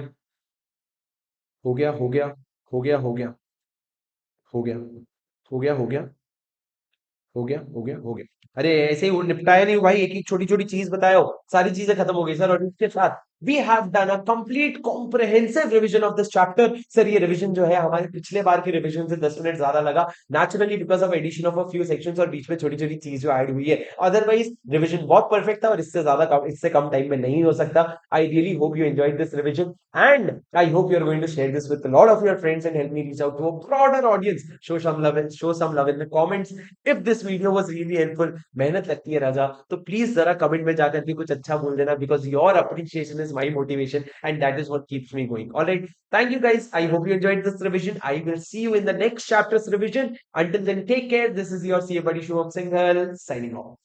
हो गया, हो गया, हो गया, हो गया, हो गया, हो गया, हो गया, हो गया, हो गया, हो गया। अरे ऐसे ही वो निपटाया नहीं भाई, एक एक छोटी छोटी चीज बताओ, सारी चीजें खत्म हो गई सर। और इसके साथ we have done a complete comprehensive revision of this chapter. Sir ये रिवीजन जो है हमारे पिछले बार के रिवीजन से 10 मिनट ज्यादा लगा, naturally because of addition of a few sections और बीच में छोटी छोटी चीज जो ऐड हुई है। अदरवाइज रिवीजन बहुत परफेक्ट था और इससे ज्यादा इससे कम टाइम में नहीं हो सकता। I really hope you enjoyed this revision and I hope you're going to share this with a lot of your friends and help me reach out to a broader audience. Show some love in the comments. If this video was really helpful, मेहनत लगती है राजा, तो please जरा comment में जाकर के कुछ अच्छा बोल देना, because your appreciation is my motivation and that is what keeps me going. All right, thank you guys. I hope you enjoyed this revision. I will see you in the next chapter's revision. Until then, take care. This is your CA buddy Shubham Singhal signing off.